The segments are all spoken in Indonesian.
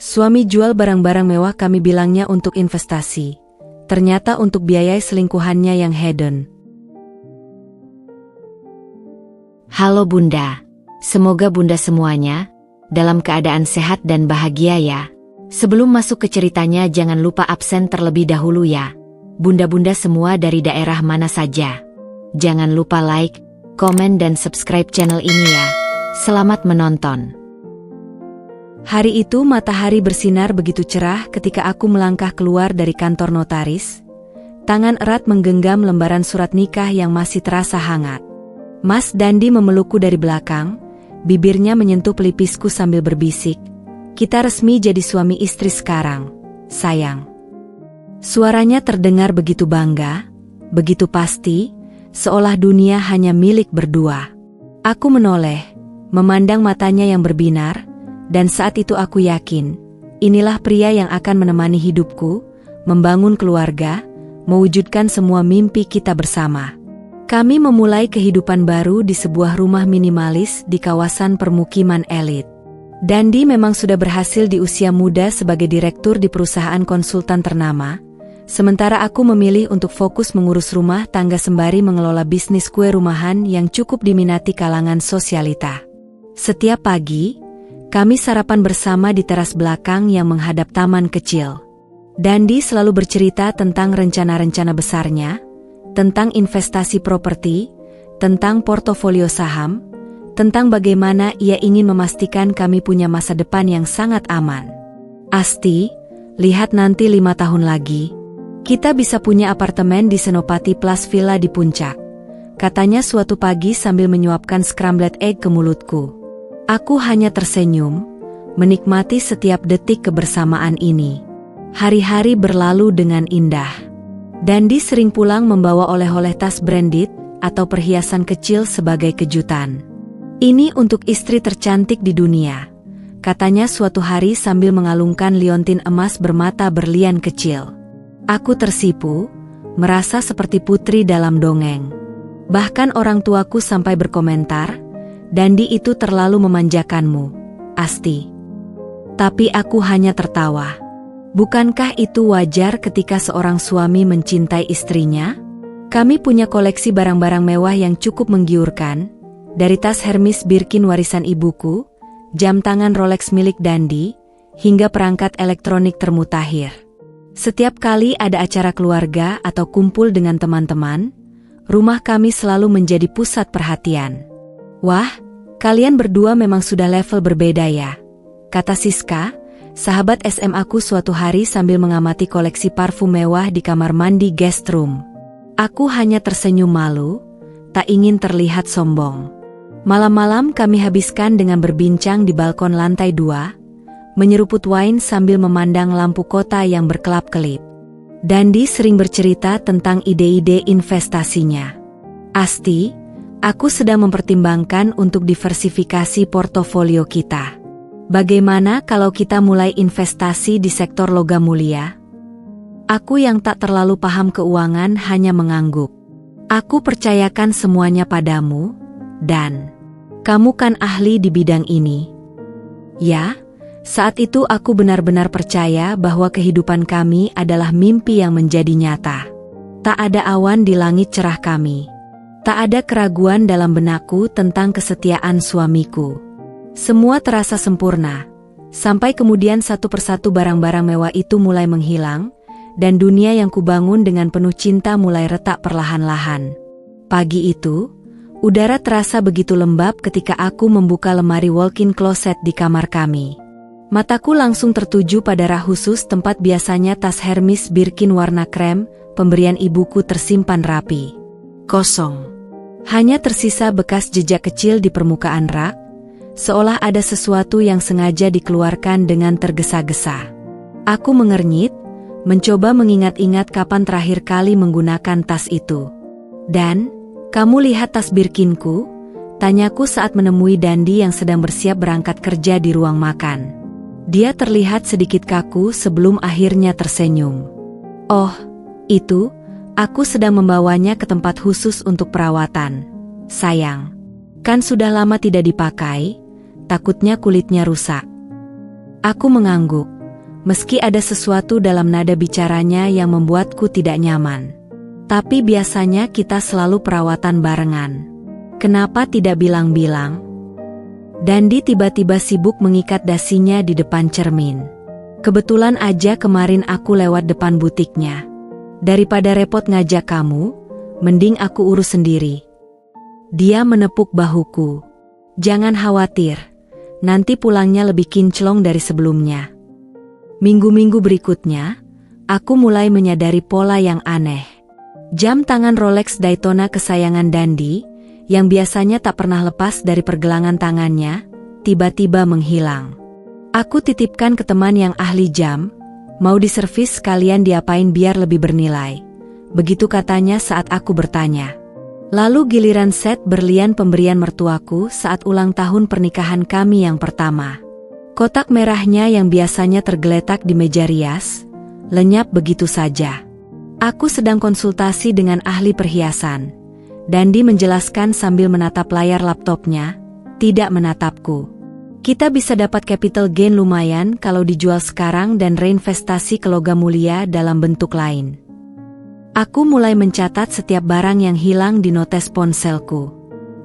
Suami jual barang-barang mewah, kami bilangnya untuk investasi. Ternyata untuk biayai selingkuhannya yang hedon. Halo Bunda, semoga Bunda semuanya dalam keadaan sehat dan bahagia ya. Sebelum masuk ke ceritanya jangan lupa absen terlebih dahulu ya. Bunda-bunda semua dari daerah mana saja. Jangan lupa like, komen dan subscribe channel ini ya. Selamat menonton. Hari itu matahari bersinar begitu cerah ketika aku melangkah keluar dari kantor notaris. Tangan erat menggenggam lembaran surat nikah yang masih terasa hangat. Mas Dandi memelukku dari belakang, bibirnya menyentuh pelipisku sambil berbisik, "Kita resmi jadi suami istri sekarang, sayang." Suaranya terdengar begitu bangga, begitu pasti, seolah dunia hanya milik berdua. Aku menoleh, memandang matanya yang berbinar, dan saat itu aku yakin, inilah pria yang akan menemani hidupku, membangun keluarga, mewujudkan semua mimpi kita bersama. Kami memulai kehidupan baru di sebuah rumah minimalis di kawasan permukiman elit. Dandi memang sudah berhasil di usia muda sebagai direktur di perusahaan konsultan ternama, sementara aku memilih untuk fokus mengurus rumah tangga sembari mengelola bisnis kue rumahan yang cukup diminati kalangan sosialita. Setiap pagi, kami sarapan bersama di teras belakang yang menghadap taman kecil. Dandi selalu bercerita tentang rencana-rencana besarnya, tentang investasi properti, tentang portofolio saham, tentang bagaimana ia ingin memastikan kami punya masa depan yang sangat aman. "Asti, lihat nanti 5 tahun lagi, kita bisa punya apartemen di Senopati Plus Villa di Puncak," katanya suatu pagi sambil menyuapkan scrambled egg ke mulutku. Aku hanya tersenyum, menikmati setiap detik kebersamaan ini. Hari-hari berlalu dengan indah. Dandi sering pulang membawa oleh-oleh tas branded atau perhiasan kecil sebagai kejutan. "Ini untuk istri tercantik di dunia," katanya suatu hari sambil mengalungkan liontin emas bermata berlian kecil. Aku tersipu, merasa seperti putri dalam dongeng. Bahkan orang tuaku sampai berkomentar, "Dandi itu terlalu memanjakanmu, Asti." Tapi aku hanya tertawa. Bukankah itu wajar ketika seorang suami mencintai istrinya? Kami punya koleksi barang-barang mewah yang cukup menggiurkan, dari tas Hermes Birkin warisan ibuku, jam tangan Rolex milik Dandi, hingga perangkat elektronik termutakhir. Setiap kali ada acara keluarga atau kumpul dengan teman-teman, rumah kami selalu menjadi pusat perhatian. "Wah, kalian berdua memang sudah level berbeda ya," kata Siska, sahabat SMA-ku suatu hari sambil mengamati koleksi parfum mewah di kamar mandi guest room. Aku hanya tersenyum malu, tak ingin terlihat sombong. Malam-malam kami habiskan dengan berbincang di balkon lantai 2, menyeruput wine sambil memandang lampu kota yang berkelap-kelip. Dandi sering bercerita tentang ide-ide investasinya. "Asti, aku sedang mempertimbangkan untuk diversifikasi portofolio kita. Bagaimana kalau kita mulai investasi di sektor logam mulia?" Aku yang tak terlalu paham keuangan hanya mengangguk. "Aku percayakan semuanya padamu, Dan. Kamu kan ahli di bidang ini." Ya, saat itu aku benar-benar percaya bahwa kehidupan kami adalah mimpi yang menjadi nyata. Tak ada awan di langit cerah kami. Tak ada keraguan dalam benakku tentang kesetiaan suamiku. Semua terasa sempurna, sampai kemudian satu persatu barang-barang mewah itu mulai menghilang, dan dunia yang kubangun dengan penuh cinta mulai retak perlahan-lahan. Pagi itu, udara terasa begitu lembab ketika aku membuka lemari walk-in closet di kamar kami. Mataku langsung tertuju pada rak khusus tempat biasanya tas Hermes Birkin warna krem, pemberian ibuku tersimpan rapi. Kosong. Hanya tersisa bekas jejak kecil di permukaan rak, seolah ada sesuatu yang sengaja dikeluarkan dengan tergesa-gesa. Aku mengernyit, mencoba mengingat-ingat kapan terakhir kali menggunakan tas itu. "Dan, kamu lihat tas Birkinku?" tanyaku saat menemui Dandi yang sedang bersiap berangkat kerja di ruang makan. Dia terlihat sedikit kaku sebelum akhirnya tersenyum. "Oh, itu, aku sedang membawanya ke tempat khusus untuk perawatan, sayang. Kan sudah lama tidak dipakai, takutnya kulitnya rusak." Aku mengangguk, meski ada sesuatu dalam nada bicaranya yang membuatku tidak nyaman. Tapi biasanya kita selalu perawatan barengan. Kenapa tidak bilang-bilang? Dandi tiba-tiba sibuk mengikat dasinya di depan cermin. Kebetulan aja kemarin aku lewat depan butiknya. Daripada repot ngajak kamu, mending aku urus sendiri. Dia menepuk bahuku. Jangan khawatir, nanti pulangnya lebih kinclong dari sebelumnya. Minggu-minggu berikutnya, aku mulai menyadari pola yang aneh. Jam tangan Rolex Daytona kesayangan Dandi, yang biasanya tak pernah lepas dari pergelangan tangannya, tiba-tiba menghilang. Aku titipkan ke teman yang ahli jam, mau diservis sekalian diapain biar lebih bernilai. Begitu katanya saat aku bertanya. Lalu giliran set berlian pemberian mertuaku saat ulang tahun pernikahan kami yang pertama. Kotak merahnya yang biasanya tergeletak di meja rias, lenyap begitu saja. Aku sedang konsultasi dengan ahli perhiasan. Dandi menjelaskan sambil menatap layar laptopnya, tidak menatapku. Kita bisa dapat capital gain lumayan kalau dijual sekarang dan reinvestasi ke logam mulia dalam bentuk lain. Aku mulai mencatat setiap barang yang hilang di notes ponselku.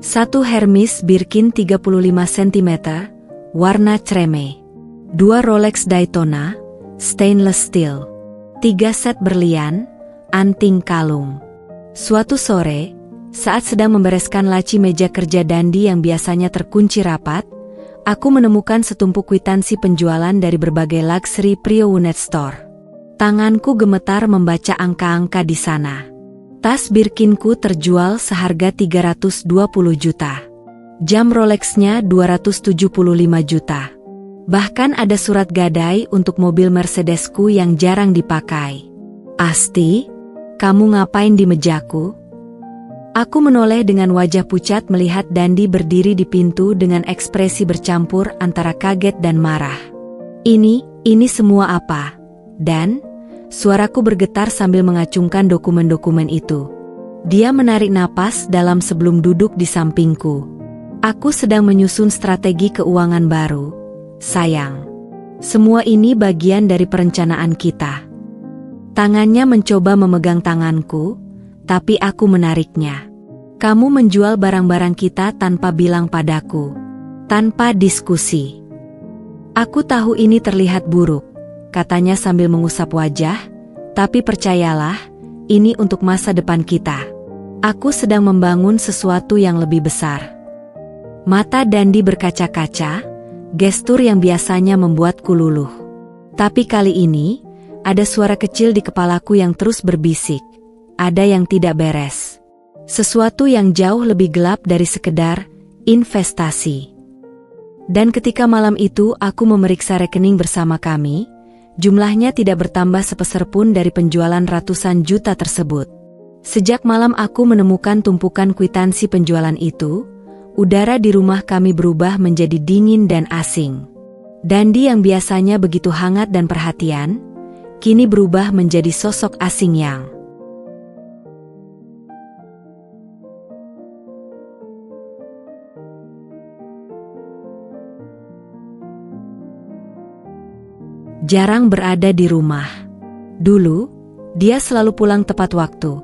1 Hermes Birkin 35 cm, warna creme. 2 Rolex Daytona, stainless steel. 3 set berlian, anting kalung. Suatu sore, saat sedang membereskan laci meja kerja Dandi yang biasanya terkunci rapat, aku menemukan setumpuk kwitansi penjualan dari berbagai luxury pre-owned store. Tanganku gemetar membaca angka-angka di sana. Tas Birkinku terjual seharga 320 juta. Jam Rolexnya 275 juta. Bahkan ada surat gadai untuk mobil Mercedesku yang jarang dipakai. Asti, kamu ngapain di mejaku? Aku menoleh dengan wajah pucat melihat Dandi berdiri di pintu dengan ekspresi bercampur antara kaget dan marah. Ini semua apa? Dan, suaraku bergetar sambil mengacungkan dokumen-dokumen itu. Dia menarik napas dalam sebelum duduk di sampingku. Aku sedang menyusun strategi keuangan baru. Sayang, semua ini bagian dari perencanaan kita. Tangannya mencoba memegang tanganku, tapi aku menariknya. Kamu menjual barang-barang kita tanpa bilang padaku. Tanpa diskusi. Aku tahu ini terlihat buruk, katanya sambil mengusap wajah, tapi percayalah, ini untuk masa depan kita. Aku sedang membangun sesuatu yang lebih besar. Mata Dandi berkaca-kaca, gestur yang biasanya membuatku luluh. Tapi kali ini, ada suara kecil di kepalaku yang terus berbisik. Ada yang tidak beres. Sesuatu yang jauh lebih gelap dari sekedar investasi. Dan ketika malam itu aku memeriksa rekening bersama kami, jumlahnya tidak bertambah sepeser pun dari penjualan ratusan juta tersebut. Sejak malam aku menemukan tumpukan kwitansi penjualan itu, udara di rumah kami berubah menjadi dingin dan asing. Dandi yang biasanya begitu hangat dan perhatian, kini berubah menjadi sosok asing yang jarang berada di rumah. Dulu, dia selalu pulang tepat waktu.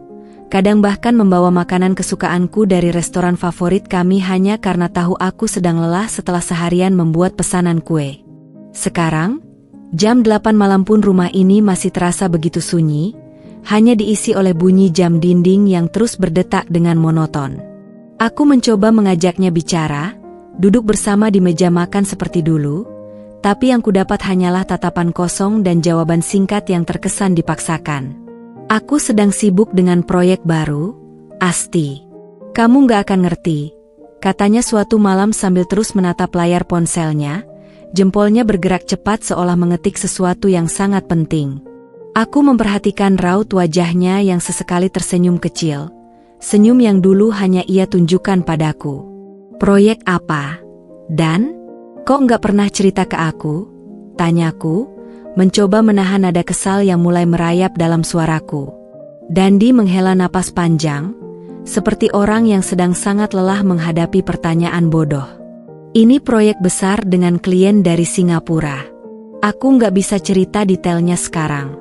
Kadang bahkan membawa makanan kesukaanku dari restoran favorit kami hanya karena tahu aku sedang lelah setelah seharian membuat pesanan kue. Sekarang, jam 8 malam pun rumah ini masih terasa begitu sunyi, hanya diisi oleh bunyi jam dinding yang terus berdetak dengan monoton. Aku mencoba mengajaknya bicara, duduk bersama di meja makan seperti dulu, tapi yang kudapat hanyalah tatapan kosong dan jawaban singkat yang terkesan dipaksakan. Aku sedang sibuk dengan proyek baru, Asti. Kamu gak akan ngerti, katanya suatu malam sambil terus menatap layar ponselnya, jempolnya bergerak cepat seolah mengetik sesuatu yang sangat penting. Aku memperhatikan raut wajahnya yang sesekali tersenyum kecil, senyum yang dulu hanya ia tunjukkan padaku. Proyek apa? Dan? Kok nggak pernah cerita ke aku? Tanyaku, mencoba menahan nada kesal yang mulai merayap dalam suaraku. Dandi menghela napas panjang, seperti orang yang sedang sangat lelah menghadapi pertanyaan bodoh. Ini proyek besar dengan klien dari Singapura. Aku nggak bisa cerita detailnya sekarang.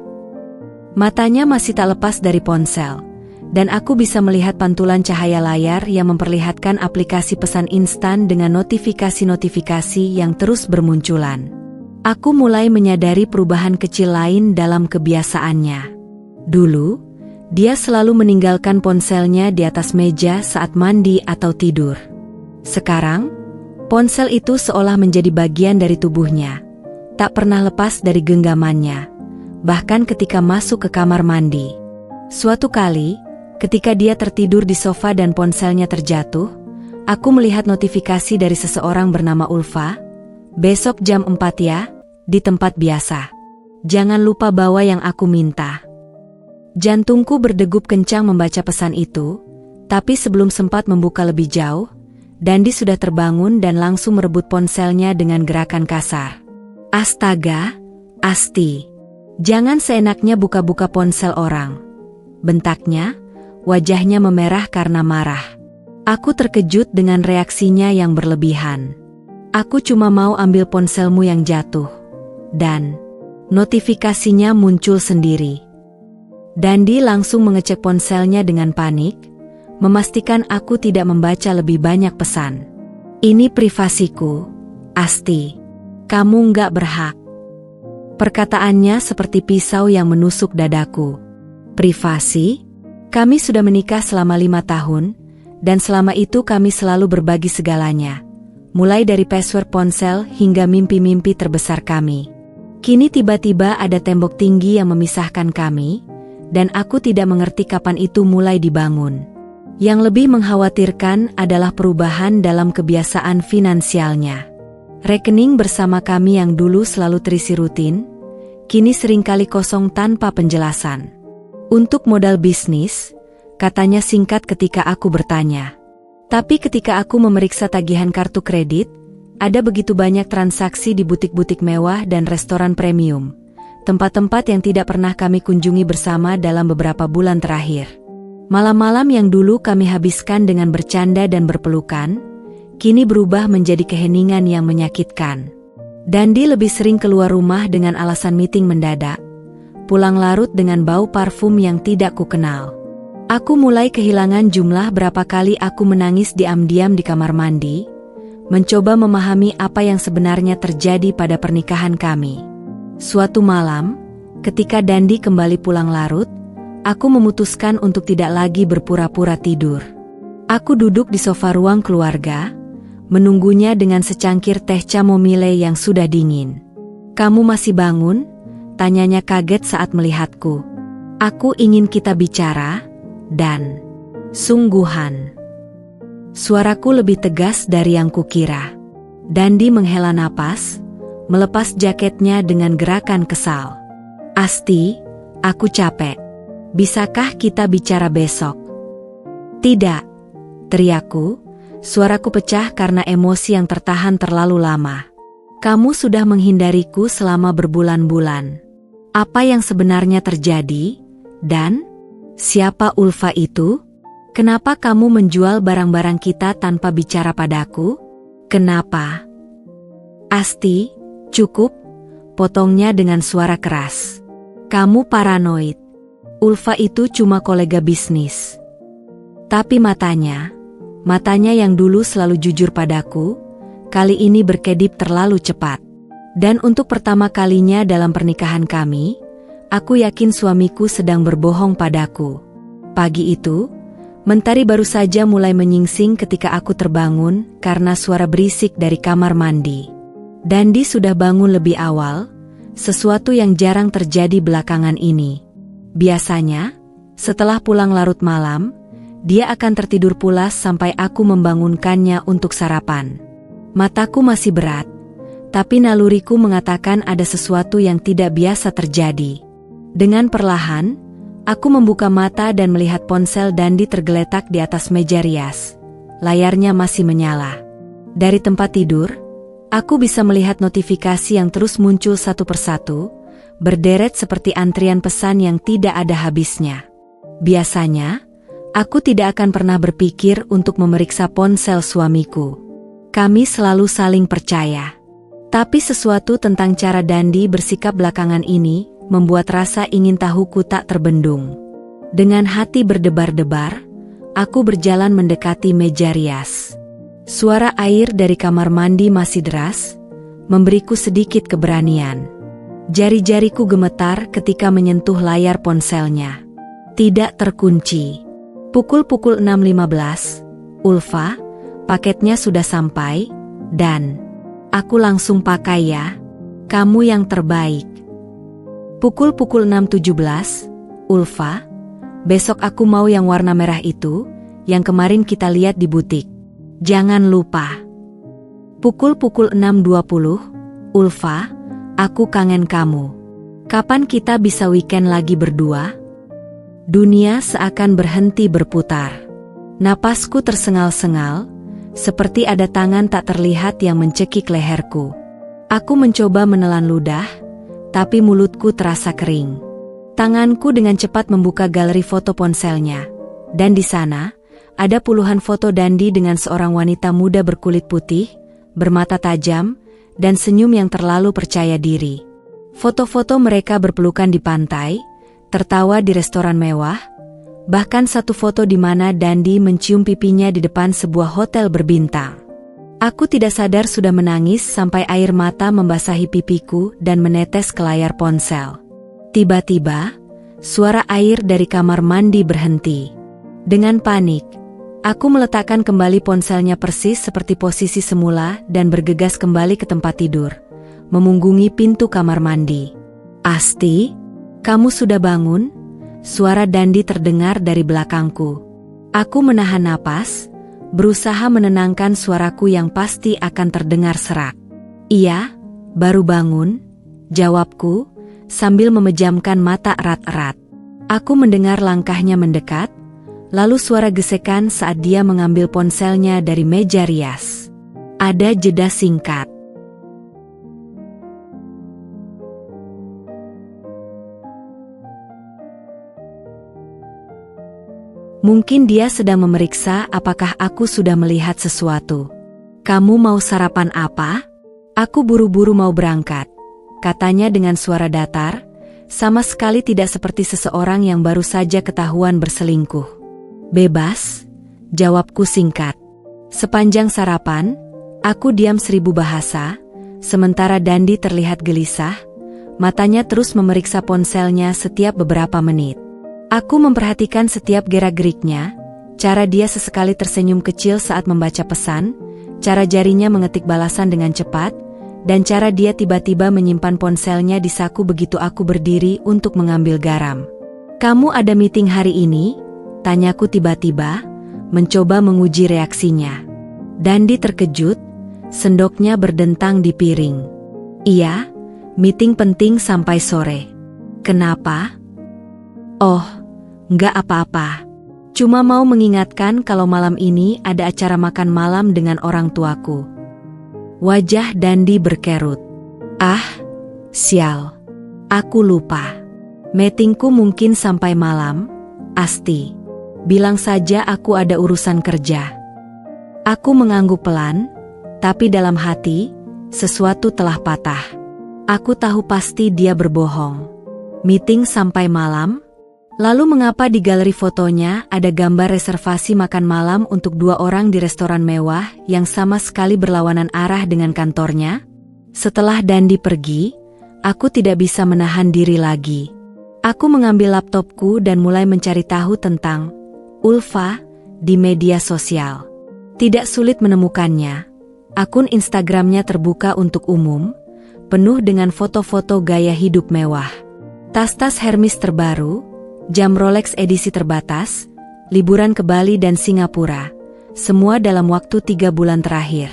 Matanya masih tak lepas dari ponsel, dan aku bisa melihat pantulan cahaya layar yang memperlihatkan aplikasi pesan instan dengan notifikasi-notifikasi yang terus bermunculan. Aku mulai menyadari perubahan kecil lain dalam kebiasaannya. Dulu, dia selalu meninggalkan ponselnya di atas meja saat mandi atau tidur. Sekarang, ponsel itu seolah menjadi bagian dari tubuhnya, tak pernah lepas dari genggamannya, bahkan ketika masuk ke kamar mandi. Suatu kali, ketika dia tertidur di sofa dan ponselnya terjatuh, aku melihat notifikasi dari seseorang bernama Ulfa. "Besok jam 4 ya, di tempat biasa. Jangan lupa bawa yang aku minta." Jantungku berdegup kencang membaca pesan itu, tapi sebelum sempat membuka lebih jauh, Dandi sudah terbangun dan langsung merebut ponselnya dengan gerakan kasar. "Astaga, Asti, jangan seenaknya buka-buka ponsel orang," bentaknya, wajahnya memerah karena marah. Aku terkejut dengan reaksinya yang berlebihan. "Aku cuma mau ambil ponselmu yang jatuh." Dan notifikasinya muncul sendiri. Dandi langsung mengecek ponselnya dengan panik, memastikan aku tidak membaca lebih banyak pesan. "Ini privasiku, Asti. Kamu nggak berhak." Perkataannya seperti pisau yang menusuk dadaku. "Privasi? Kami sudah menikah selama 5 tahun, dan selama itu kami selalu berbagi segalanya. Mulai dari password ponsel hingga mimpi-mimpi terbesar kami. Kini tiba-tiba ada tembok tinggi yang memisahkan kami, dan aku tidak mengerti kapan itu mulai dibangun. Yang lebih mengkhawatirkan adalah perubahan dalam kebiasaan finansialnya. Rekening bersama kami yang dulu selalu terisi rutin, kini seringkali kosong tanpa penjelasan. Untuk modal bisnis," katanya singkat ketika aku bertanya. Tapi ketika aku memeriksa tagihan kartu kredit, ada begitu banyak transaksi di butik-butik mewah dan restoran premium, tempat-tempat yang tidak pernah kami kunjungi bersama dalam beberapa bulan terakhir. Malam-malam yang dulu kami habiskan dengan bercanda dan berpelukan, kini berubah menjadi keheningan yang menyakitkan. Dandi lebih sering keluar rumah dengan alasan meeting mendadak, pulang larut dengan bau parfum yang tidak kukenal. Aku mulai kehilangan jumlah berapa kali aku menangis diam-diam di kamar mandi, mencoba memahami apa yang sebenarnya terjadi pada pernikahan kami. Suatu malam, ketika Dandi kembali pulang larut, aku memutuskan untuk tidak lagi berpura-pura tidur. Aku duduk di sofa ruang keluarga, menunggunya dengan secangkir teh chamomile yang sudah dingin. "Kamu masih bangun?" tanyanya kaget saat melihatku. "Aku ingin kita bicara, dan sungguhan." Suaraku lebih tegas dari yang kukira. Dandi menghela napas, melepas jaketnya dengan gerakan kesal. "Asti, aku capek. Bisakah kita bicara besok?" "Tidak," teriakku. Suaraku pecah karena emosi yang tertahan terlalu lama. "Kamu sudah menghindariku selama berbulan-bulan. Apa yang sebenarnya terjadi? Dan siapa Ulfa itu? Kenapa kamu menjual barang-barang kita tanpa bicara padaku? Kenapa?" "Asti, cukup," potongnya dengan suara keras. "Kamu paranoid. Ulfa itu cuma kolega bisnis." Tapi matanya yang dulu selalu jujur padaku, kali ini berkedip terlalu cepat. Dan untuk pertama kalinya dalam pernikahan kami, aku yakin suamiku sedang berbohong padaku. Pagi itu, mentari baru saja mulai menyingsing ketika aku terbangun karena suara berisik dari kamar mandi. Dandi sudah bangun lebih awal, sesuatu yang jarang terjadi belakangan ini. Biasanya, setelah pulang larut malam, dia akan tertidur pulas sampai aku membangunkannya untuk sarapan. Mataku masih berat, tapi naluriku mengatakan ada sesuatu yang tidak biasa terjadi. Dengan perlahan, aku membuka mata dan melihat ponsel Dandi tergeletak di atas meja rias. Layarnya masih menyala. Dari tempat tidur, aku bisa melihat notifikasi yang terus muncul satu persatu, berderet seperti antrian pesan yang tidak ada habisnya. Biasanya, aku tidak akan pernah berpikir untuk memeriksa ponsel suamiku. Kami selalu saling percaya. Tapi sesuatu tentang cara Dandi bersikap belakangan ini membuat rasa ingin tahuku tak terbendung. Dengan hati berdebar-debar, aku berjalan mendekati meja rias. Suara air dari kamar mandi masih deras, memberiku sedikit keberanian. Jari-jariku gemetar ketika menyentuh layar ponselnya. Tidak terkunci. Pukul 6.15, Ulfa, paketnya sudah sampai, dan aku langsung pakai ya. Kamu yang terbaik. Pukul 6.17, Ulfa, besok aku mau yang warna merah itu, yang kemarin kita lihat di butik. Jangan lupa. Pukul 6.20, Ulfa, aku kangen kamu. Kapan kita bisa weekend lagi berdua? Dunia seakan berhenti berputar. Napasku tersengal-sengal, seperti ada tangan tak terlihat yang mencekik leherku. Aku mencoba menelan ludah, tapi mulutku terasa kering. Tanganku dengan cepat membuka galeri foto ponselnya, dan di sana ada puluhan foto Dandi dengan seorang wanita muda berkulit putih, bermata tajam, dan senyum yang terlalu percaya diri. Foto-foto mereka berpelukan di pantai, tertawa di restoran mewah, bahkan satu foto di mana Dandi mencium pipinya di depan sebuah hotel berbintang. Aku tidak sadar sudah menangis sampai air mata membasahi pipiku dan menetes ke layar ponsel. Tiba-tiba, suara air dari kamar mandi berhenti. Dengan panik, aku meletakkan kembali ponselnya persis seperti posisi semula dan bergegas kembali ke tempat tidur, memunggungi pintu kamar mandi. Asti, kamu sudah bangun? Suara Dandi terdengar dari belakangku. Aku menahan napas, berusaha menenangkan suaraku yang pasti akan terdengar serak. Iya, baru bangun, jawabku, sambil memejamkan mata erat-erat. Aku mendengar langkahnya mendekat, lalu suara gesekan saat dia mengambil ponselnya dari meja rias. Ada jeda singkat. Mungkin dia sedang memeriksa apakah aku sudah melihat sesuatu. Kamu mau sarapan apa? Aku buru-buru mau berangkat, katanya dengan suara datar, sama sekali tidak seperti seseorang yang baru saja ketahuan berselingkuh. Bebas, jawabku singkat. Sepanjang sarapan, aku diam 1000 bahasa, sementara Dandi terlihat gelisah, matanya terus memeriksa ponselnya setiap beberapa menit. Aku memperhatikan setiap gerak-geriknya, cara dia sesekali tersenyum kecil saat membaca pesan, cara jarinya mengetik balasan dengan cepat, dan cara dia tiba-tiba menyimpan ponselnya di saku begitu aku berdiri untuk mengambil garam. Kamu ada meeting hari ini? Tanyaku tiba-tiba, mencoba menguji reaksinya. Dandi terkejut, sendoknya berdentang di piring. Iya, meeting penting sampai sore. Kenapa? Oh, nggak apa-apa. Cuma mau mengingatkan kalau malam ini ada acara makan malam dengan orang tuaku. Wajah Dandi berkerut. Ah, sial. Aku lupa. Meetingku mungkin sampai malam, Asti. Bilang saja aku ada urusan kerja. Aku mengangguk pelan, tapi dalam hati, sesuatu telah patah. Aku tahu pasti dia berbohong. Meeting sampai malam? Lalu mengapa di galeri fotonya ada gambar reservasi makan malam untuk 2 orang di restoran mewah yang sama sekali berlawanan arah dengan kantornya? Setelah Dandi pergi, aku tidak bisa menahan diri lagi. Aku mengambil laptopku dan mulai mencari tahu tentang Ulfa di media sosial. Tidak sulit menemukannya. Akun Instagramnya terbuka untuk umum, penuh dengan foto-foto gaya hidup mewah. Tas-tas Hermes terbaru, jam Rolex edisi terbatas, liburan ke Bali dan Singapura, semua dalam waktu 3 bulan terakhir.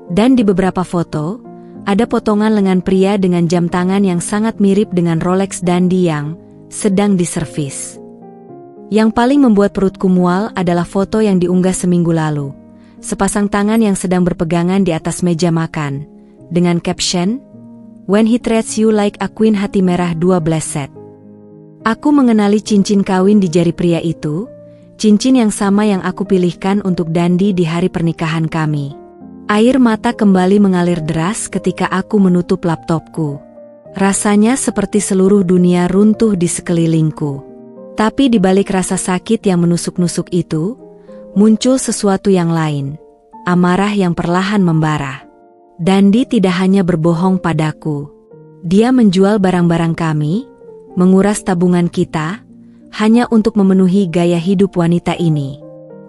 Dan di beberapa foto, ada potongan lengan pria dengan jam tangan yang sangat mirip dengan Rolex Dandi yang sedang diservis. Yang paling membuat perutku mual adalah foto yang diunggah seminggu lalu. Sepasang tangan yang sedang berpegangan di atas meja makan, dengan caption, "When he treats you like a queen, hati merah 12 set." Aku mengenali cincin kawin di jari pria itu, cincin yang sama yang aku pilihkan untuk Dandi di hari pernikahan kami. Air mata kembali mengalir deras ketika aku menutup laptopku. Rasanya seperti seluruh dunia runtuh di sekelilingku. Tapi di balik rasa sakit yang menusuk-nusuk itu, muncul sesuatu yang lain. Amarah yang perlahan membara. Dandi tidak hanya berbohong padaku. Dia menjual barang-barang kami, menguras tabungan kita, hanya untuk memenuhi gaya hidup wanita ini.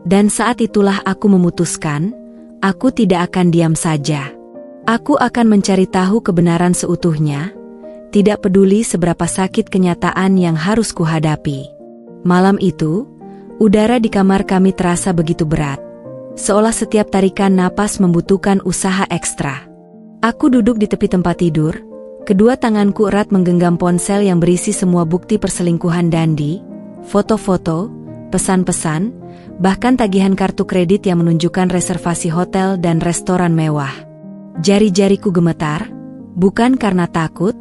Dan saat itulah aku memutuskan, aku tidak akan diam saja. Aku akan mencari tahu kebenaran seutuhnya, tidak peduli seberapa sakit kenyataan yang harus kuhadapi. Malam itu, udara di kamar kami terasa begitu berat, seolah setiap tarikan napas membutuhkan usaha ekstra. Aku duduk di tepi tempat tidur, kedua tanganku erat menggenggam ponsel yang berisi semua bukti perselingkuhan Dandi, foto-foto, pesan-pesan, bahkan tagihan kartu kredit yang menunjukkan reservasi hotel dan restoran mewah. Jari-jariku gemetar, bukan karena takut,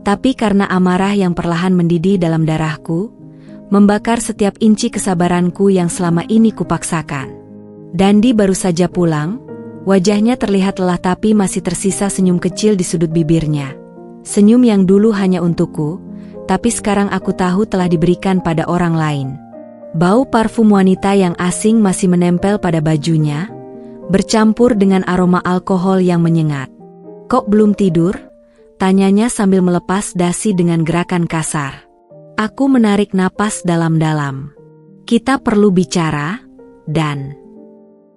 tapi karena amarah yang perlahan mendidih dalam darahku, membakar setiap inci kesabaranku yang selama ini kupaksakan. Dandi baru saja pulang, wajahnya terlihat lelah tapi masih tersisa senyum kecil di sudut bibirnya. Senyum yang dulu hanya untukku, tapi sekarang aku tahu telah diberikan pada orang lain. Bau parfum wanita yang asing masih menempel pada bajunya, bercampur dengan aroma alkohol yang menyengat. "Kok belum tidur?" tanyanya sambil melepas dasi dengan gerakan kasar. Aku menarik napas dalam-dalam. "Kita perlu bicara, Dan."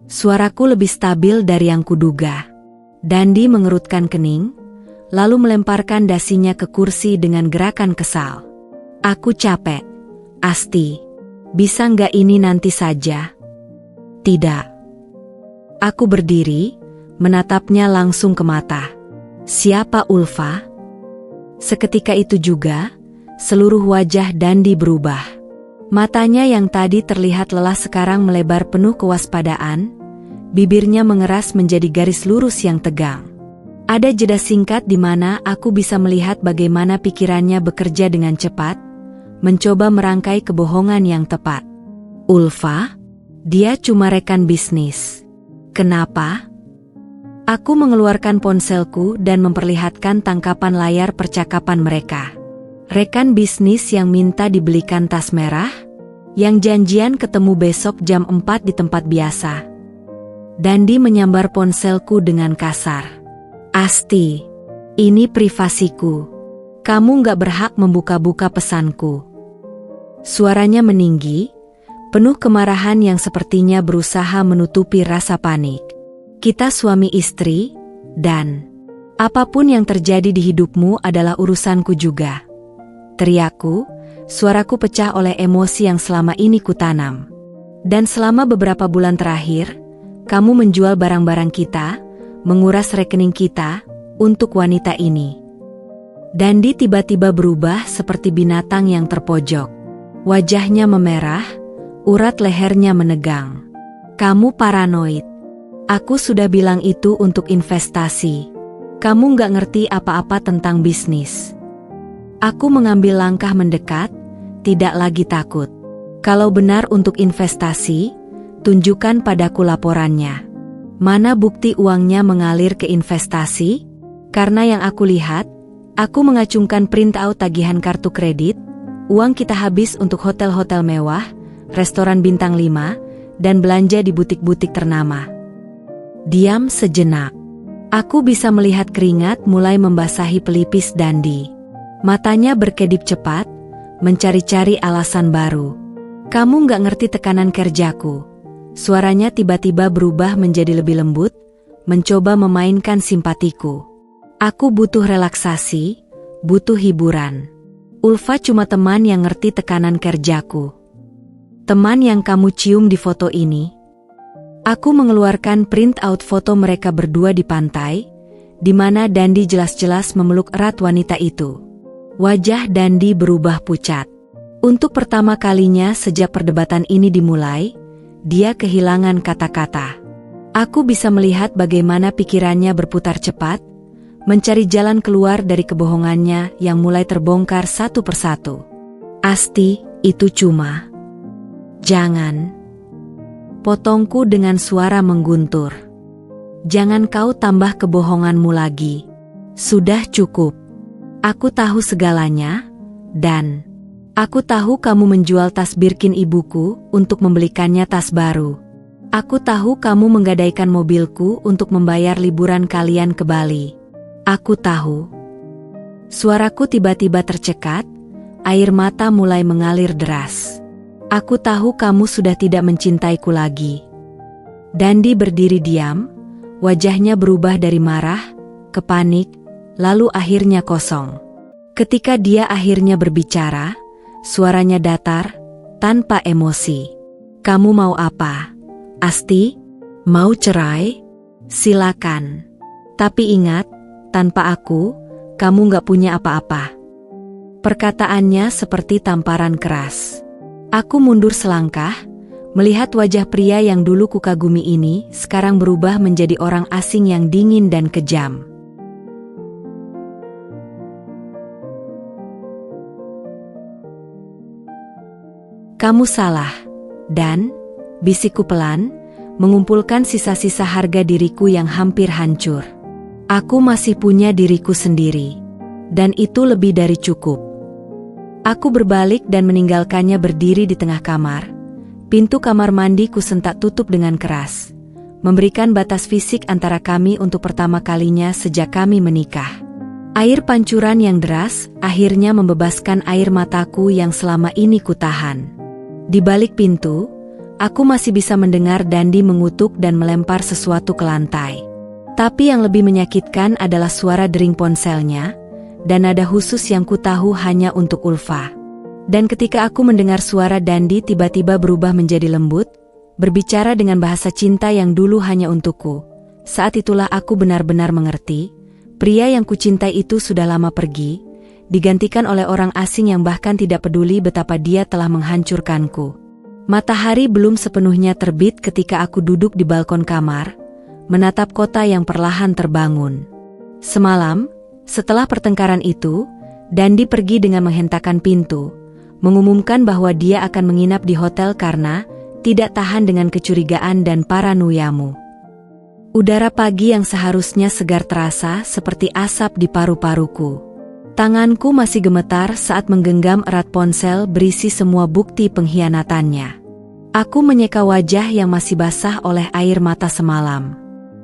Suaraku lebih stabil dari yang kuduga. Dandi mengerutkan kening, lalu melemparkan dasinya ke kursi dengan gerakan kesal. "Aku capek, Asti. Bisa nggak ini nanti saja?" "Tidak." Aku berdiri, menatapnya langsung ke mata. "Siapa Ulfa?" Seketika itu juga, seluruh wajah Dandi berubah. Matanya yang tadi terlihat lelah sekarang melebar penuh kewaspadaan, bibirnya mengeras menjadi garis lurus yang tegang. Ada jeda singkat di mana aku bisa melihat bagaimana pikirannya bekerja dengan cepat, mencoba merangkai kebohongan yang tepat. "Ulfa? Dia cuma rekan bisnis. Kenapa?" Aku mengeluarkan ponselku dan memperlihatkan tangkapan layar percakapan mereka. Rekan bisnis yang minta dibelikan tas merah, yang janjian ketemu besok jam 4 di tempat biasa. Dandi menyambar ponselku dengan kasar. "Asti, ini privasiku. Kamu nggak berhak membuka-buka pesanku." Suaranya meninggi, penuh kemarahan yang sepertinya berusaha menutupi rasa panik. "Kita suami istri, Dan. Apapun yang terjadi di hidupmu adalah urusanku juga." Teriakku, suaraku pecah oleh emosi yang selama ini kutanam. "Dan selama beberapa bulan terakhir, kamu menjual barang-barang kita, menguras rekening kita, untuk wanita ini." Dandi tiba-tiba berubah seperti binatang yang terpojok. Wajahnya memerah, urat lehernya menegang. "Kamu paranoid. Aku sudah bilang itu untuk investasi. Kamu nggak ngerti apa-apa tentang bisnis." Aku mengambil langkah mendekat, tidak lagi takut. "Kalau benar untuk investasi, tunjukkan padaku laporannya. Mana bukti uangnya mengalir ke investasi?" Karena yang aku lihat, aku mengacungkan printout tagihan kartu kredit, uang kita habis untuk hotel-hotel mewah, restoran bintang 5, dan belanja di butik-butik ternama. Diam sejenak. Aku bisa melihat keringat mulai membasahi pelipis Dandi. Matanya berkedip cepat, mencari-cari alasan baru. "Kamu nggak ngerti tekanan kerjaku." Suaranya tiba-tiba berubah menjadi lebih lembut, mencoba memainkan simpatiku. "Aku butuh relaksasi, butuh hiburan. Ulfa cuma teman yang ngerti tekanan kerjaku. Teman yang kamu cium di foto ini." Aku mengeluarkan printout foto mereka berdua di pantai, di mana Dandi jelas-jelas memeluk erat wanita itu. Wajah Dandi berubah pucat. Untuk pertama kalinya sejak perdebatan ini dimulai, dia kehilangan kata-kata. Aku bisa melihat bagaimana pikirannya berputar cepat, mencari jalan keluar dari kebohongannya yang mulai terbongkar satu persatu. "Asti, itu cuma..." "Jangan." Potongku dengan suara mengguntur. Jangan kau tambah kebohonganmu lagi. Sudah cukup. Aku tahu segalanya, dan aku tahu kamu menjual tas Birkin ibuku untuk membelikannya tas baru. Aku tahu kamu menggadaikan mobilku untuk membayar liburan kalian ke Bali. Aku tahu. Suaraku tiba-tiba tercekat, air mata mulai mengalir deras. Aku tahu kamu sudah tidak mencintaiku lagi. Dandi berdiri diam, wajahnya berubah dari marah ke panik, lalu akhirnya kosong. Ketika dia akhirnya berbicara, suaranya datar, tanpa emosi. Kamu mau apa? Asti? Mau cerai? Silakan. Tapi ingat, tanpa aku, kamu gak punya apa-apa. Perkataannya seperti tamparan keras. Aku mundur selangkah, melihat wajah pria yang dulu kukagumi ini sekarang berubah menjadi orang asing yang dingin dan kejam. Kamu salah, dan, bisikku pelan, mengumpulkan sisa-sisa harga diriku yang hampir hancur. Aku masih punya diriku sendiri, dan itu lebih dari cukup. Aku berbalik dan meninggalkannya berdiri di tengah kamar. Pintu kamar mandi kusentak tutup dengan keras, memberikan batas fisik antara kami untuk pertama kalinya sejak kami menikah. Air pancuran yang deras akhirnya membebaskan air mataku yang selama ini kutahan. Di balik pintu, aku masih bisa mendengar Dandi mengutuk dan melempar sesuatu ke lantai. Tapi yang lebih menyakitkan adalah suara dering ponselnya, dan nada khusus yang kutahu hanya untuk Ulfa. Dan ketika aku mendengar suara Dandi tiba-tiba berubah menjadi lembut, berbicara dengan bahasa cinta yang dulu hanya untukku, saat itulah aku benar-benar mengerti, pria yang kucintai itu sudah lama pergi, digantikan oleh orang asing yang bahkan tidak peduli betapa dia telah menghancurkanku. Matahari belum sepenuhnya terbit ketika aku duduk di balkon kamar, menatap kota yang perlahan terbangun. Semalam, setelah pertengkaran itu, Dandi pergi dengan menghentakkan pintu, mengumumkan bahwa dia akan menginap di hotel karena tidak tahan dengan kecurigaan dan paranoiamu. Udara pagi yang seharusnya segar terasa seperti asap di paru-paruku. Tanganku masih gemetar saat menggenggam erat ponsel berisi semua bukti pengkhianatannya. Aku menyeka wajah yang masih basah oleh air mata semalam.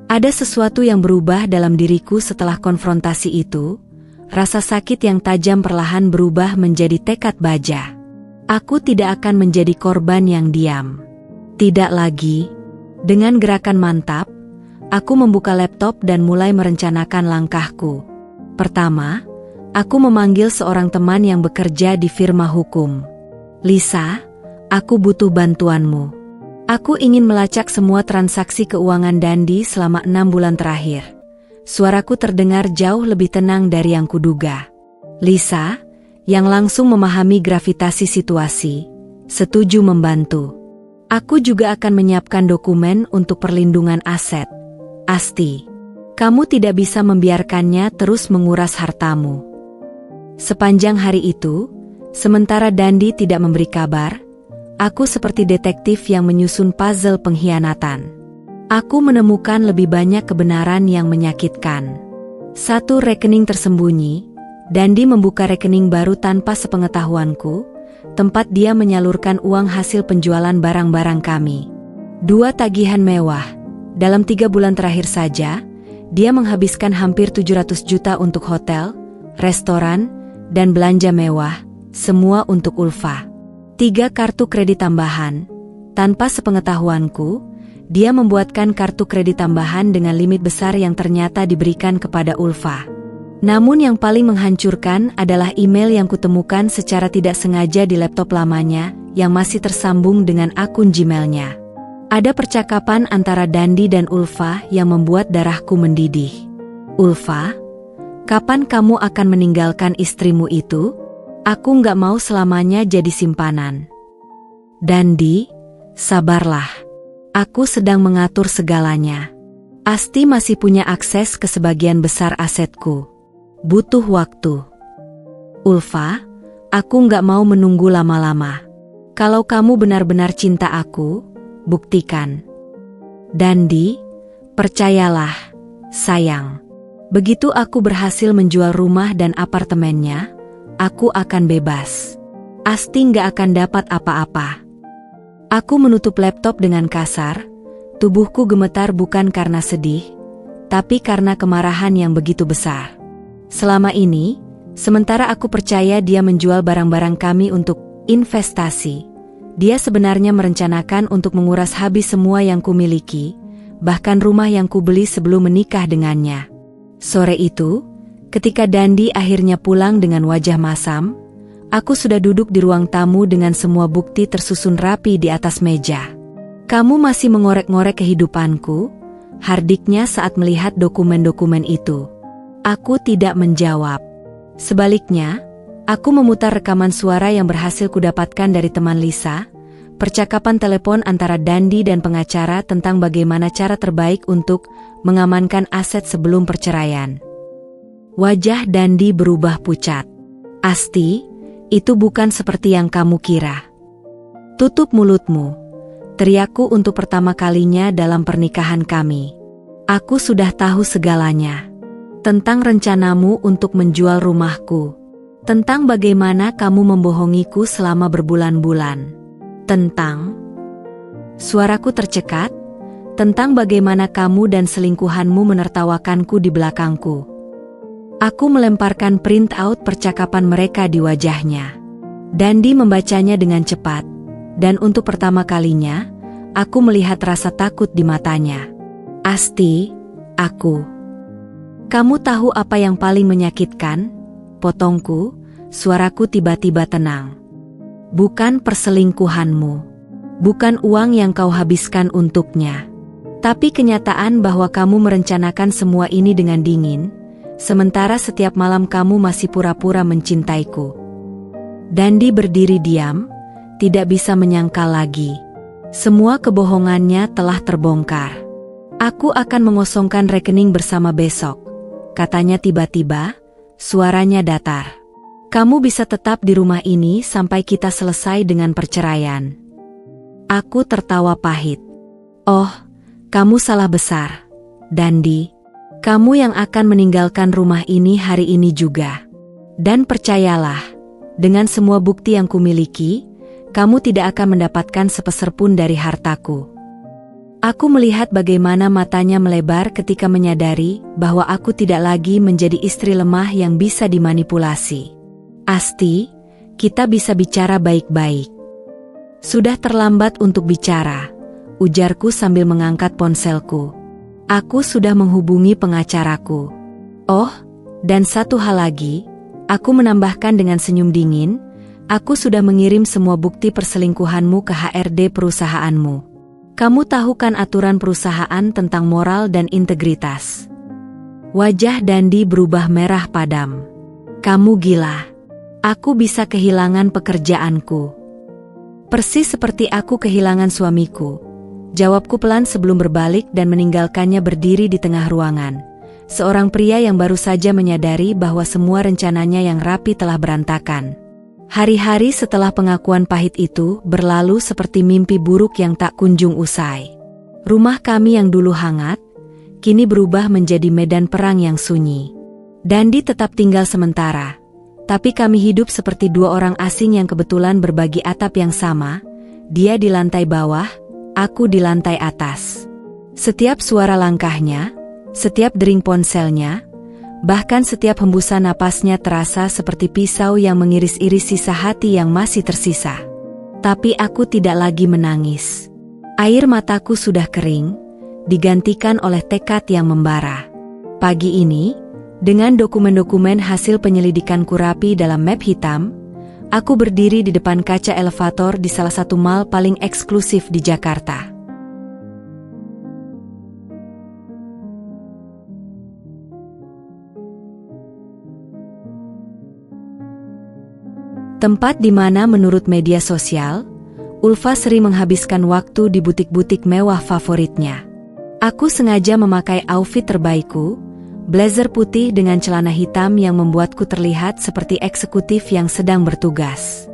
Ada sesuatu yang berubah dalam diriku setelah konfrontasi itu. Rasa sakit yang tajam perlahan berubah menjadi tekad baja. Aku tidak akan menjadi korban yang diam. Tidak lagi. Dengan gerakan mantap, aku membuka laptop dan mulai merencanakan langkahku. Pertama, aku memanggil seorang teman yang bekerja di firma hukum. Lisa, aku butuh bantuanmu. Aku ingin melacak semua transaksi keuangan Dandi selama 6 bulan terakhir. Suaraku terdengar jauh lebih tenang dari yang kuduga. Lisa, yang langsung memahami gravitasi situasi, setuju membantu. Aku juga akan menyiapkan dokumen untuk perlindungan aset. Asti, kamu tidak bisa membiarkannya terus menguras hartamu. Sepanjang hari itu, sementara Dandi tidak memberi kabar, aku seperti detektif yang menyusun puzzle pengkhianatan. Aku menemukan lebih banyak kebenaran yang menyakitkan. Satu rekening tersembunyi, Dandi membuka rekening baru tanpa sepengetahuanku, tempat dia menyalurkan uang hasil penjualan barang-barang kami. 2 tagihan mewah. Dalam 3 bulan terakhir saja, dia menghabiskan hampir 700 juta untuk hotel, restoran, dan belanja mewah, semua untuk Ulfa. 3 kartu kredit tambahan. Tanpa sepengetahuanku, dia membuatkan kartu kredit tambahan dengan limit besar yang ternyata diberikan kepada Ulfa. Namun yang paling menghancurkan adalah email yang kutemukan secara tidak sengaja di laptop lamanya yang masih tersambung dengan akun Gmailnya. Ada percakapan antara Dandi dan Ulfa yang membuat darahku mendidih. Ulfa, kapan kamu akan meninggalkan istrimu itu? Aku nggak mau selamanya jadi simpanan. Dandi, sabarlah. Aku sedang mengatur segalanya. Asti masih punya akses ke sebagian besar asetku. Butuh waktu. Ulfa, aku nggak mau menunggu lama-lama. Kalau kamu benar-benar cinta aku, buktikan. Dandi, Percayalah, sayang. Begitu aku berhasil menjual rumah dan apartemennya, aku akan bebas. Asti nggak akan dapat apa-apa. Aku menutup laptop dengan kasar, tubuhku gemetar bukan karena sedih, tapi karena kemarahan yang begitu besar. Selama ini, sementara aku percaya dia menjual barang-barang kami untuk investasi, dia sebenarnya merencanakan untuk menguras habis semua yang kumiliki, bahkan rumah yang kubeli sebelum menikah dengannya. Sore itu, ketika Dandi akhirnya pulang dengan wajah masam, aku sudah duduk di ruang tamu dengan semua bukti tersusun rapi di atas meja. "Kamu masih mengorek-ngorek kehidupanku?" hardiknya saat melihat dokumen-dokumen itu. Aku tidak menjawab. Sebaliknya, aku memutar rekaman suara yang berhasil kudapatkan dari teman Lisa, percakapan telepon antara Dandi dan pengacara tentang bagaimana cara terbaik untuk mengamankan aset sebelum perceraian. Wajah Dandi berubah pucat. "Asti, itu bukan seperti yang kamu kira." "Tutup mulutmu," teriakku untuk pertama kalinya dalam pernikahan kami. "Aku sudah tahu segalanya. Tentang rencanamu untuk menjual rumahku. Tentang bagaimana kamu membohongiku selama berbulan-bulan. Tentang..." Suaraku tercekat. "Tentang bagaimana kamu dan selingkuhanmu menertawakanku di belakangku." Aku melemparkan print out percakapan mereka di wajahnya. Dandi membacanya dengan cepat, dan untuk pertama kalinya, aku melihat rasa takut di matanya. "Asti, Kamu tahu apa yang paling menyakitkan?" potongku, suaraku tiba-tiba tenang. "Bukan perselingkuhanmu. Bukan uang yang kau habiskan untuknya. Tapi kenyataan bahwa kamu merencanakan semua ini dengan dingin, sementara setiap malam kamu masih pura-pura mencintaiku." Dandi berdiri diam, tidak bisa menyangkal lagi. Semua kebohongannya telah terbongkar. "Aku akan mengosongkan rekening bersama besok," katanya tiba-tiba, suaranya datar. "Kamu bisa tetap di rumah ini sampai kita selesai dengan perceraian." Aku tertawa pahit. "Oh, kamu salah besar, Dandi. Kamu yang akan meninggalkan rumah ini hari ini juga. Dan percayalah, dengan semua bukti yang kumiliki, kamu tidak akan mendapatkan sepeser pun dari hartaku." Aku melihat bagaimana matanya melebar ketika menyadari bahwa aku tidak lagi menjadi istri lemah yang bisa dimanipulasi. "Asti, kita bisa bicara baik-baik." "Sudah terlambat untuk bicara," ujarku sambil mengangkat ponselku. "Aku sudah menghubungi pengacaraku." "Oh, dan satu hal lagi," aku menambahkan dengan senyum dingin, "aku sudah mengirim semua bukti perselingkuhanmu ke HRD perusahaanmu. Kamu tahu kan aturan perusahaan tentang moral dan integritas?" Wajah Dandi berubah merah padam. "Kamu gila. Aku bisa kehilangan pekerjaanku. Persis seperti aku kehilangan suamiku," jawabku pelan sebelum berbalik dan meninggalkannya berdiri di tengah ruangan. Seorang pria yang baru saja menyadari bahwa semua rencananya yang rapi telah berantakan. Hari-hari setelah pengakuan pahit itu berlalu seperti mimpi buruk yang tak kunjung usai. Rumah kami yang dulu hangat, kini berubah menjadi medan perang yang sunyi. Dandi tetap tinggal sementara, tapi kami hidup seperti dua orang asing yang kebetulan berbagi atap yang sama, dia di lantai bawah, aku di lantai atas. Setiap suara langkahnya, setiap dering ponselnya, bahkan setiap hembusan napasnya terasa seperti pisau yang mengiris-iris sisa hati yang masih tersisa. Tapi aku tidak lagi menangis. Air mataku sudah kering, digantikan oleh tekad yang membara. Pagi ini, dengan dokumen-dokumen hasil penyelidikanku rapi dalam map hitam, aku berdiri di depan kaca elevator di salah satu mall paling eksklusif di Jakarta. Tempat di mana menurut media sosial, Ulfa sering menghabiskan waktu di butik-butik mewah favoritnya. Aku sengaja memakai outfit terbaikku, blazer putih dengan celana hitam yang membuatku terlihat seperti eksekutif yang sedang bertugas.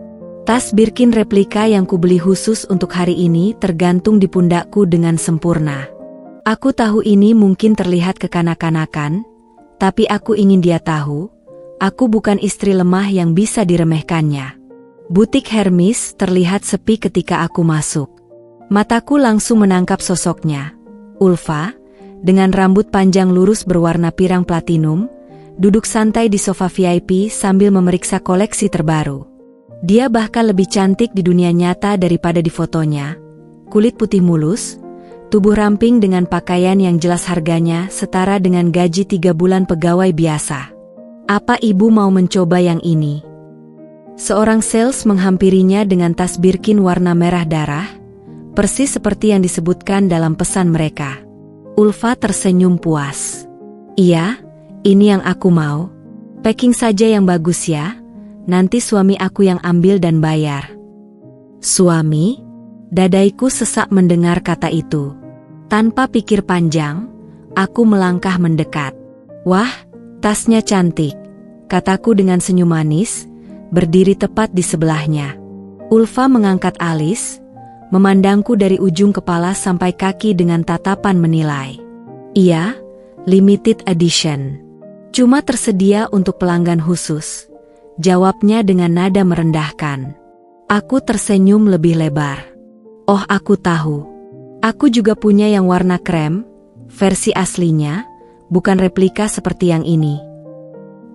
Tas Birkin replika yang kubeli khusus untuk hari ini tergantung di pundakku dengan sempurna. Aku tahu ini mungkin terlihat kekanak-kanakan, tapi aku ingin dia tahu, aku bukan istri lemah yang bisa diremehkannya. Butik Hermes terlihat sepi ketika aku masuk. Mataku langsung menangkap sosoknya. Ulfa, dengan rambut panjang lurus berwarna pirang platinum, duduk santai di sofa VIP sambil memeriksa koleksi terbaru. Dia bahkan lebih cantik di dunia nyata daripada di fotonya. Kulit putih mulus, tubuh ramping dengan pakaian yang jelas harganya setara dengan gaji 3 bulan pegawai biasa. Apa ibu mau mencoba yang ini? Seorang sales menghampirinya dengan tas Birkin warna merah darah, persis seperti yang disebutkan dalam pesan mereka. Ulfa tersenyum puas. Iya, ini yang aku mau. Packing saja yang bagus ya, nanti suami aku yang ambil dan bayar. Suami? Dadaiku sesak mendengar kata itu. Tanpa pikir panjang, aku melangkah mendekat. Wah, tasnya cantik, kataku dengan senyum manis, berdiri tepat di sebelahnya. Ulfa mengangkat alis, memandangku dari ujung kepala sampai kaki dengan tatapan menilai. Iya, limited edition. Cuma tersedia untuk pelanggan khusus. Jawabnya dengan nada merendahkan. Aku tersenyum lebih lebar. Oh, aku tahu. Aku juga punya yang warna krem, versi aslinya, bukan replika seperti yang ini.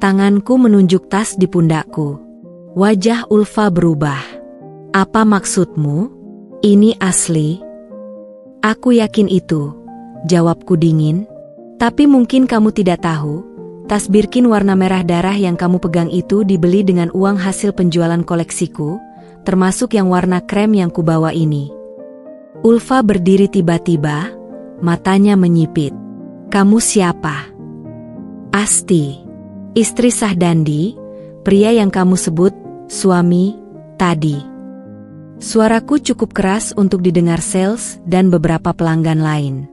Tanganku menunjuk tas di pundakku. Wajah Ulfa berubah. Apa maksudmu? Ini asli? Aku yakin itu, jawabku dingin. Tapi mungkin kamu tidak tahu, tas Birkin warna merah darah yang kamu pegang itu dibeli dengan uang hasil penjualan koleksiku, termasuk yang warna krem yang kubawa ini. Ulfa berdiri tiba-tiba, matanya menyipit. Kamu siapa? Asti, istri sah Dandi, pria yang kamu sebut suami tadi. Suaraku cukup keras untuk didengar sales dan beberapa pelanggan lain.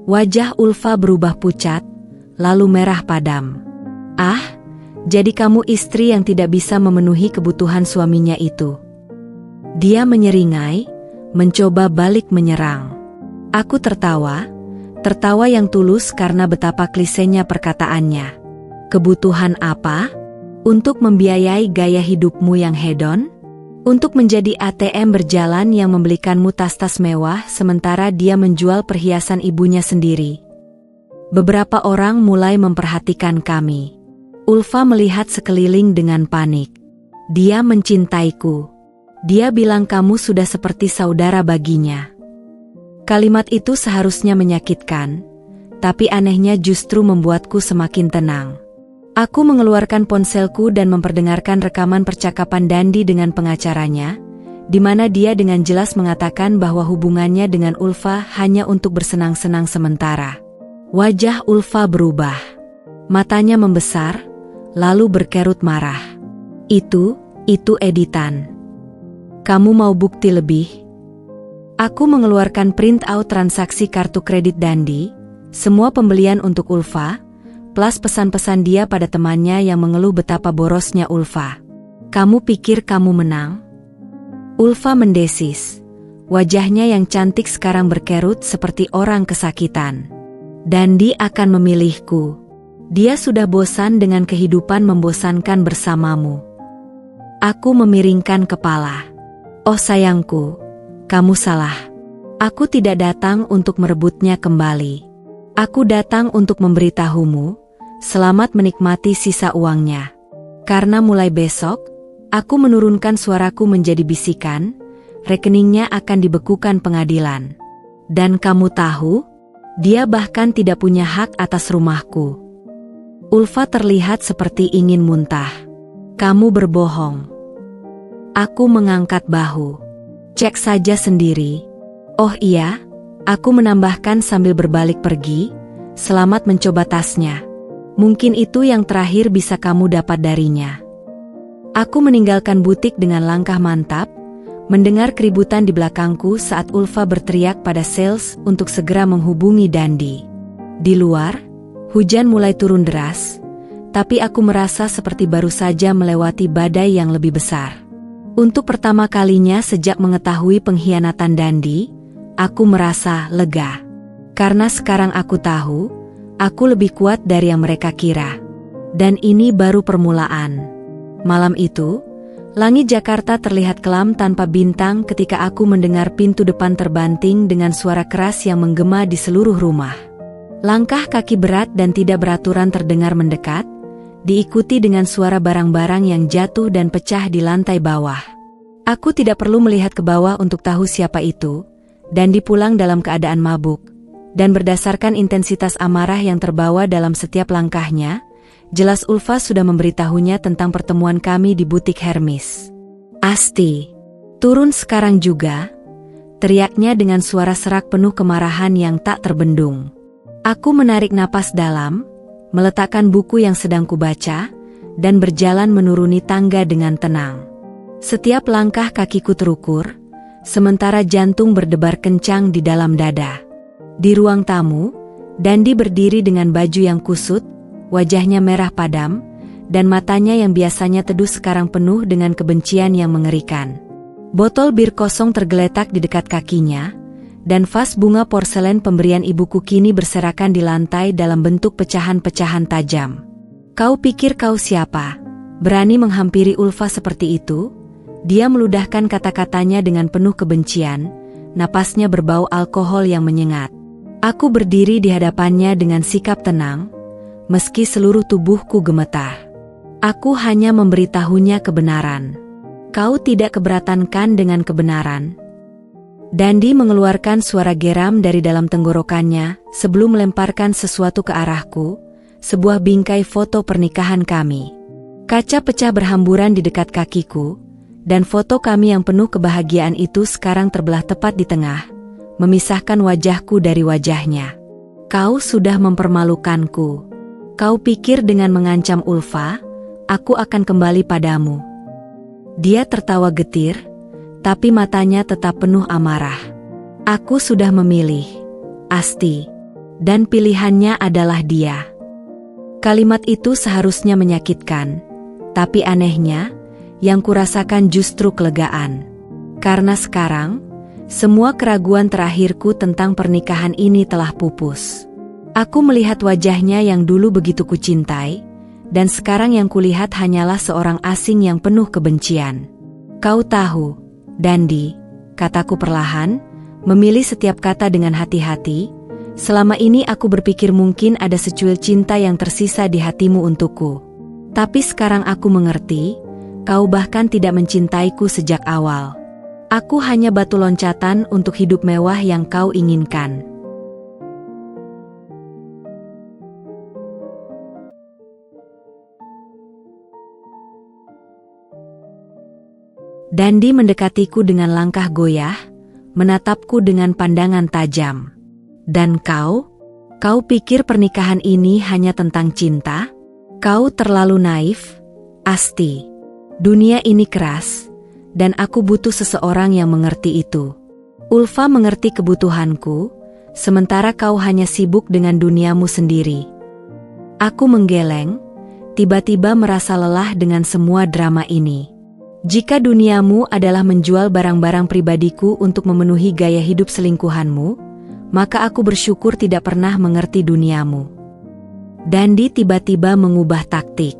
Wajah Ulfa berubah pucat, lalu merah padam. Ah, jadi kamu istri yang tidak bisa memenuhi kebutuhan suaminya itu. Dia menyeringai, mencoba balik menyerang. Aku tertawa yang tulus karena betapa klisenya perkataannya. Kebutuhan apa? Untuk membiayai gaya hidupmu yang hedon? Untuk menjadi ATM berjalan yang membelikanmu tas-tas mewah sementara dia menjual perhiasan ibunya sendiri. Beberapa orang mulai memperhatikan kami. Ulfa melihat sekeliling dengan panik. Dia mencintaiku. Dia bilang kamu sudah seperti saudara baginya. Kalimat itu seharusnya menyakitkan, tapi anehnya justru membuatku semakin tenang. Aku mengeluarkan ponselku dan memperdengarkan rekaman percakapan Dandi dengan pengacaranya, di mana dia dengan jelas mengatakan bahwa hubungannya dengan Ulfa hanya untuk bersenang-senang sementara. Wajah Ulfa berubah. Matanya membesar, lalu berkerut marah. Itu editan. Kamu mau bukti lebih? Aku mengeluarkan print out transaksi kartu kredit Dandi, semua pembelian untuk Ulfa, plus pesan-pesan dia pada temannya yang mengeluh betapa borosnya Ulfa. Kamu pikir kamu menang? Ulfa mendesis. Wajahnya yang cantik sekarang berkerut seperti orang kesakitan. Dandi akan memilihku. Dia sudah bosan dengan kehidupan membosankan bersamamu. Aku memiringkan kepala. Oh sayangku, kamu salah. Aku tidak datang untuk merebutnya kembali. Aku datang untuk memberitahumu, selamat menikmati sisa uangnya. Karena mulai besok, aku menurunkan suaraku menjadi bisikan, rekeningnya akan dibekukan pengadilan. Dan kamu tahu, dia bahkan tidak punya hak atas rumahku. Ulfa terlihat seperti ingin muntah. Kamu berbohong. Aku mengangkat bahu. Cek saja sendiri. Oh iya, aku menambahkan sambil berbalik pergi, selamat mencoba tasnya. Mungkin itu yang terakhir bisa kamu dapat darinya. Aku meninggalkan butik dengan langkah mantap, mendengar keributan di belakangku saat Ulfa berteriak pada sales untuk segera menghubungi Dandi. Di luar, hujan mulai turun deras, tapi aku merasa seperti baru saja melewati badai yang lebih besar. Untuk pertama kalinya sejak mengetahui pengkhianatan Dandi, aku merasa lega. Karena sekarang aku tahu, aku lebih kuat dari yang mereka kira. Dan ini baru permulaan. Malam itu, langit Jakarta terlihat kelam tanpa bintang ketika aku mendengar pintu depan terbanting dengan suara keras yang menggema di seluruh rumah. Langkah kaki berat dan tidak beraturan terdengar mendekat, diikuti dengan suara barang-barang yang jatuh dan pecah di lantai bawah. Aku tidak perlu melihat ke bawah untuk tahu siapa itu, dan dipulang dalam keadaan mabuk. Dan berdasarkan intensitas amarah yang terbawa dalam setiap langkahnya, jelas Ulfa sudah memberitahunya tentang pertemuan kami di butik Hermes. "Asti, turun sekarang juga," teriaknya dengan suara serak penuh kemarahan yang tak terbendung. Aku menarik napas dalam, meletakkan buku yang sedang kubaca, dan berjalan menuruni tangga dengan tenang. Setiap langkah kakiku terukur, sementara jantung berdebar kencang di dalam dada. Di ruang tamu, Dandi berdiri dengan baju yang kusut, wajahnya merah padam, dan matanya yang biasanya teduh sekarang penuh dengan kebencian yang mengerikan. Botol bir kosong tergeletak di dekat kakinya, dan vas bunga porselen pemberian ibuku kini berserakan di lantai dalam bentuk pecahan-pecahan tajam. "Kau pikir kau siapa? Berani menghampiri Ulfa seperti itu?" Dia meludahkan kata-katanya dengan penuh kebencian, napasnya berbau alkohol yang menyengat. Aku berdiri di hadapannya dengan sikap tenang, meski seluruh tubuhku gemetar. Aku hanya memberitahunya kebenaran. "Kau tidak keberatan kan dengan kebenaran?" Dandi mengeluarkan suara geram dari dalam tenggorokannya sebelum melemparkan sesuatu ke arahku, sebuah bingkai foto pernikahan kami. Kaca pecah berhamburan di dekat kakiku, dan foto kami yang penuh kebahagiaan itu sekarang terbelah tepat di tengah, memisahkan wajahku dari wajahnya. "Kau sudah mempermalukanku. Kau pikir dengan mengancam Ulfa, aku akan kembali padamu?" Dia tertawa getir, tapi matanya tetap penuh amarah. "Aku sudah memilih, Asti, dan pilihannya adalah dia." Kalimat itu seharusnya menyakitkan, tapi anehnya, yang kurasakan justru kelegaan. Karena sekarang, semua keraguan terakhirku tentang pernikahan ini telah pupus. Aku melihat wajahnya yang dulu begitu kucintai, dan sekarang yang kulihat hanyalah seorang asing yang penuh kebencian. "Kau tahu, Dandi," kataku perlahan, memilih setiap kata dengan hati-hati, "selama ini aku berpikir mungkin ada secuil cinta yang tersisa di hatimu untukku. Tapi sekarang aku mengerti, kau bahkan tidak mencintaiku sejak awal. Aku hanya batu loncatan untuk hidup mewah yang kau inginkan." Dandi mendekatiku dengan langkah goyah, menatapku dengan pandangan tajam. "Dan kau? Kau pikir pernikahan ini hanya tentang cinta? Kau terlalu naif, Asti. Dunia ini keras, dan aku butuh seseorang yang mengerti itu. Ulfa mengerti kebutuhanku, sementara kau hanya sibuk dengan duniamu sendiri." Aku menggeleng, tiba-tiba merasa lelah dengan semua drama ini. "Jika duniamu adalah menjual barang-barang pribadiku untuk memenuhi gaya hidup selingkuhanmu, maka aku bersyukur tidak pernah mengerti duniamu." Dandi tiba-tiba mengubah taktik.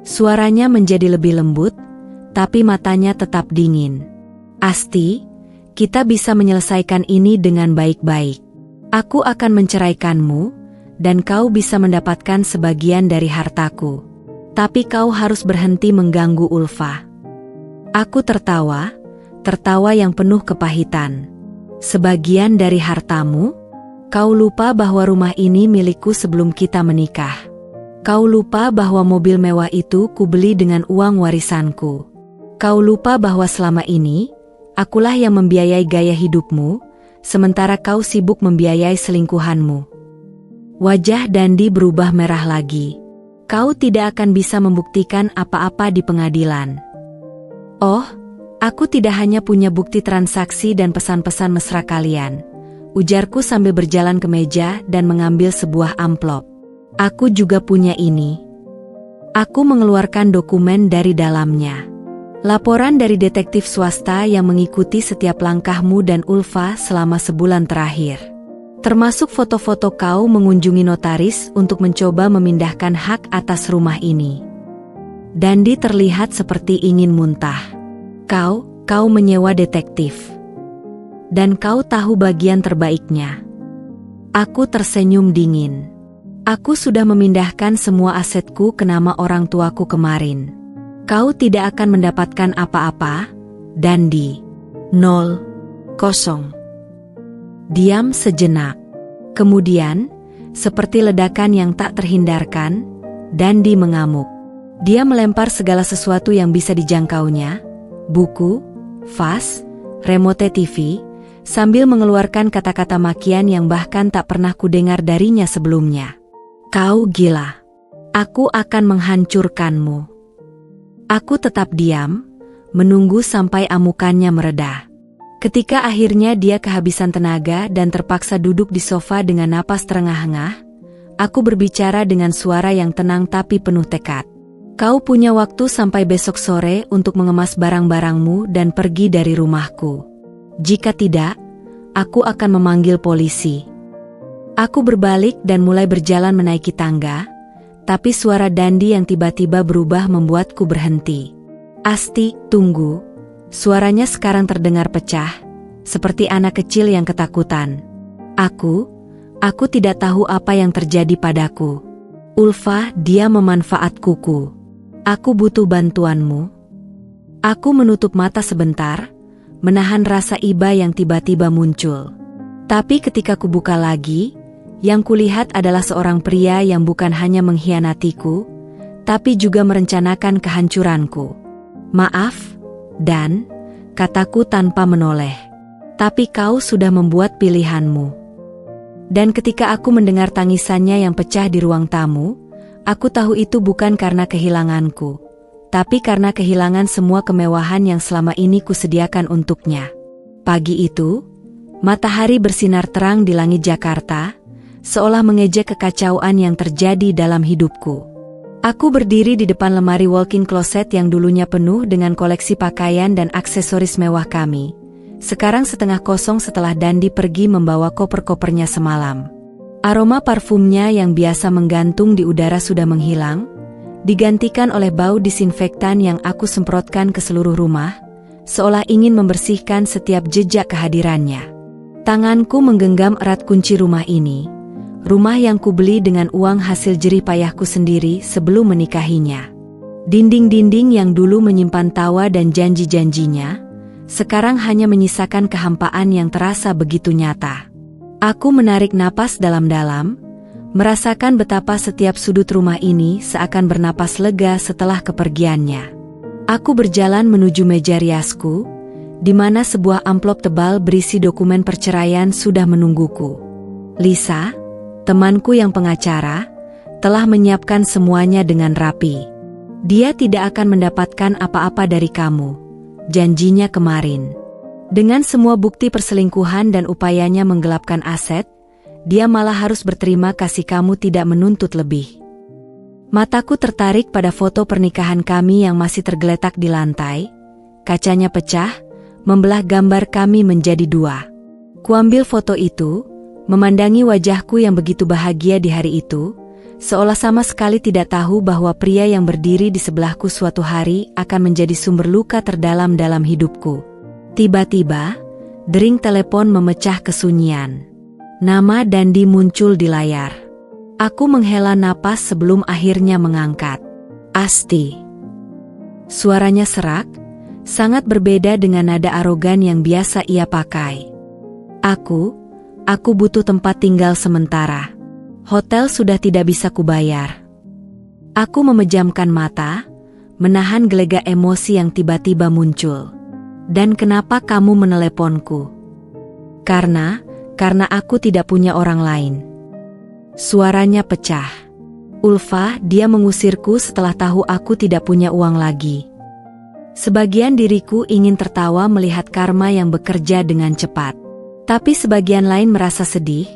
Suaranya menjadi lebih lembut, tapi matanya tetap dingin. "Asti, kita bisa menyelesaikan ini dengan baik-baik. Aku akan menceraikanmu, dan kau bisa mendapatkan sebagian dari hartaku. Tapi kau harus berhenti mengganggu Ulfa." Aku tertawa, tertawa yang penuh kepahitan. "Sebagian dari hartamu? Kau lupa bahwa rumah ini milikku sebelum kita menikah. Kau lupa bahwa mobil mewah itu kubeli dengan uang warisanku. Kau lupa bahwa selama ini, akulah yang membiayai gaya hidupmu, sementara kau sibuk membiayai selingkuhanmu." Wajah Dandi berubah merah lagi. "Kau tidak akan bisa membuktikan apa-apa di pengadilan." "Oh, aku tidak hanya punya bukti transaksi dan pesan-pesan mesra kalian," ujarku sambil berjalan ke meja dan mengambil sebuah amplop. "Aku juga punya ini." Aku mengeluarkan dokumen dari dalamnya. Laporan dari detektif swasta yang mengikuti setiap langkahmu dan Ulfa selama sebulan terakhir. Termasuk foto-foto kau mengunjungi notaris untuk mencoba memindahkan hak atas rumah ini. Dandi terlihat seperti ingin muntah. Kau menyewa detektif. Dan kau tahu bagian terbaiknya. Aku tersenyum dingin. Aku sudah memindahkan semua asetku ke nama orang tuaku kemarin. Kau tidak akan mendapatkan apa-apa, Dandi. 0. Diam sejenak. Kemudian, seperti ledakan yang tak terhindarkan, Dandi mengamuk. Dia melempar segala sesuatu yang bisa dijangkaunya, buku, vas, remote TV, sambil mengeluarkan kata-kata makian yang bahkan tak pernah kudengar darinya sebelumnya. Kau gila. Aku akan menghancurkanmu. Aku tetap diam, menunggu sampai amukannya mereda. Ketika akhirnya dia kehabisan tenaga dan terpaksa duduk di sofa dengan napas terengah-engah, aku berbicara dengan suara yang tenang tapi penuh tekad. Kau punya waktu sampai besok sore untuk mengemas barang-barangmu dan pergi dari rumahku. Jika tidak, aku akan memanggil polisi. Aku berbalik dan mulai berjalan menaiki tangga, tapi suara Dandi yang tiba-tiba berubah membuatku berhenti. Asti, tunggu. Suaranya sekarang terdengar pecah, seperti anak kecil yang ketakutan. Aku tidak tahu apa yang terjadi padaku. Ulfa, dia memanfaatkuku. Aku butuh bantuanmu. Aku menutup mata sebentar, menahan rasa iba yang tiba-tiba muncul. Tapi ketika kubuka lagi, yang kulihat adalah seorang pria yang bukan hanya mengkhianatiku, tapi juga merencanakan kehancuranku. Maaf, Dan, kataku tanpa menoleh. Tapi kau sudah membuat pilihanmu. Dan ketika aku mendengar tangisannya yang pecah di ruang tamu, aku tahu itu bukan karena kehilanganku, tapi karena kehilangan semua kemewahan yang selama ini kusediakan untuknya. Pagi itu, matahari bersinar terang di langit Jakarta, seolah mengejek kekacauan yang terjadi dalam hidupku. Aku berdiri di depan lemari walk-in closet yang dulunya penuh dengan koleksi pakaian dan aksesoris mewah kami. Sekarang setengah kosong setelah Dandi pergi membawa koper-kopernya semalam. Aroma parfumnya yang biasa menggantung di udara sudah menghilang, digantikan oleh bau disinfektan yang aku semprotkan ke seluruh rumah, seolah ingin membersihkan setiap jejak kehadirannya. Tanganku menggenggam erat kunci rumah ini, rumah yang kubeli dengan uang hasil jerih payahku sendiri sebelum menikahinya. Dinding-dinding yang dulu menyimpan tawa dan janji-janjinya, sekarang hanya menyisakan kehampaan yang terasa begitu nyata. Aku menarik napas dalam-dalam, merasakan betapa setiap sudut rumah ini seakan bernapas lega setelah kepergiannya. Aku berjalan menuju meja riasku, di mana sebuah amplop tebal berisi dokumen perceraian sudah menungguku. Lisa, temanku yang pengacara, telah menyiapkan semuanya dengan rapi. Dia tidak akan mendapatkan apa-apa dari kamu, janjinya kemarin. Dengan semua bukti perselingkuhan dan upayanya menggelapkan aset, dia malah harus berterima kasih kamu tidak menuntut lebih. Mataku tertarik pada foto pernikahan kami yang masih tergeletak di lantai. Kacanya pecah, membelah gambar kami menjadi dua. Kuambil foto itu, memandangi wajahku yang begitu bahagia di hari itu, seolah sama sekali tidak tahu bahwa pria yang berdiri di sebelahku suatu hari akan menjadi sumber luka terdalam dalam hidupku. Tiba-tiba, dering telepon memecah kesunyian. Nama Dandi muncul di layar. Aku menghela napas sebelum akhirnya mengangkat. Asti. Suaranya serak, sangat berbeda dengan nada arogan yang biasa ia pakai. Aku butuh tempat tinggal sementara. Hotel sudah tidak bisa kubayar. Aku memejamkan mata, menahan gelegak emosi yang tiba-tiba muncul. Dan kenapa kamu meneleponku? Karena aku tidak punya orang lain. Suaranya pecah. Ulfa, dia mengusirku setelah tahu aku tidak punya uang lagi. Sebagian diriku ingin tertawa melihat karma yang bekerja dengan cepat. Tapi sebagian lain merasa sedih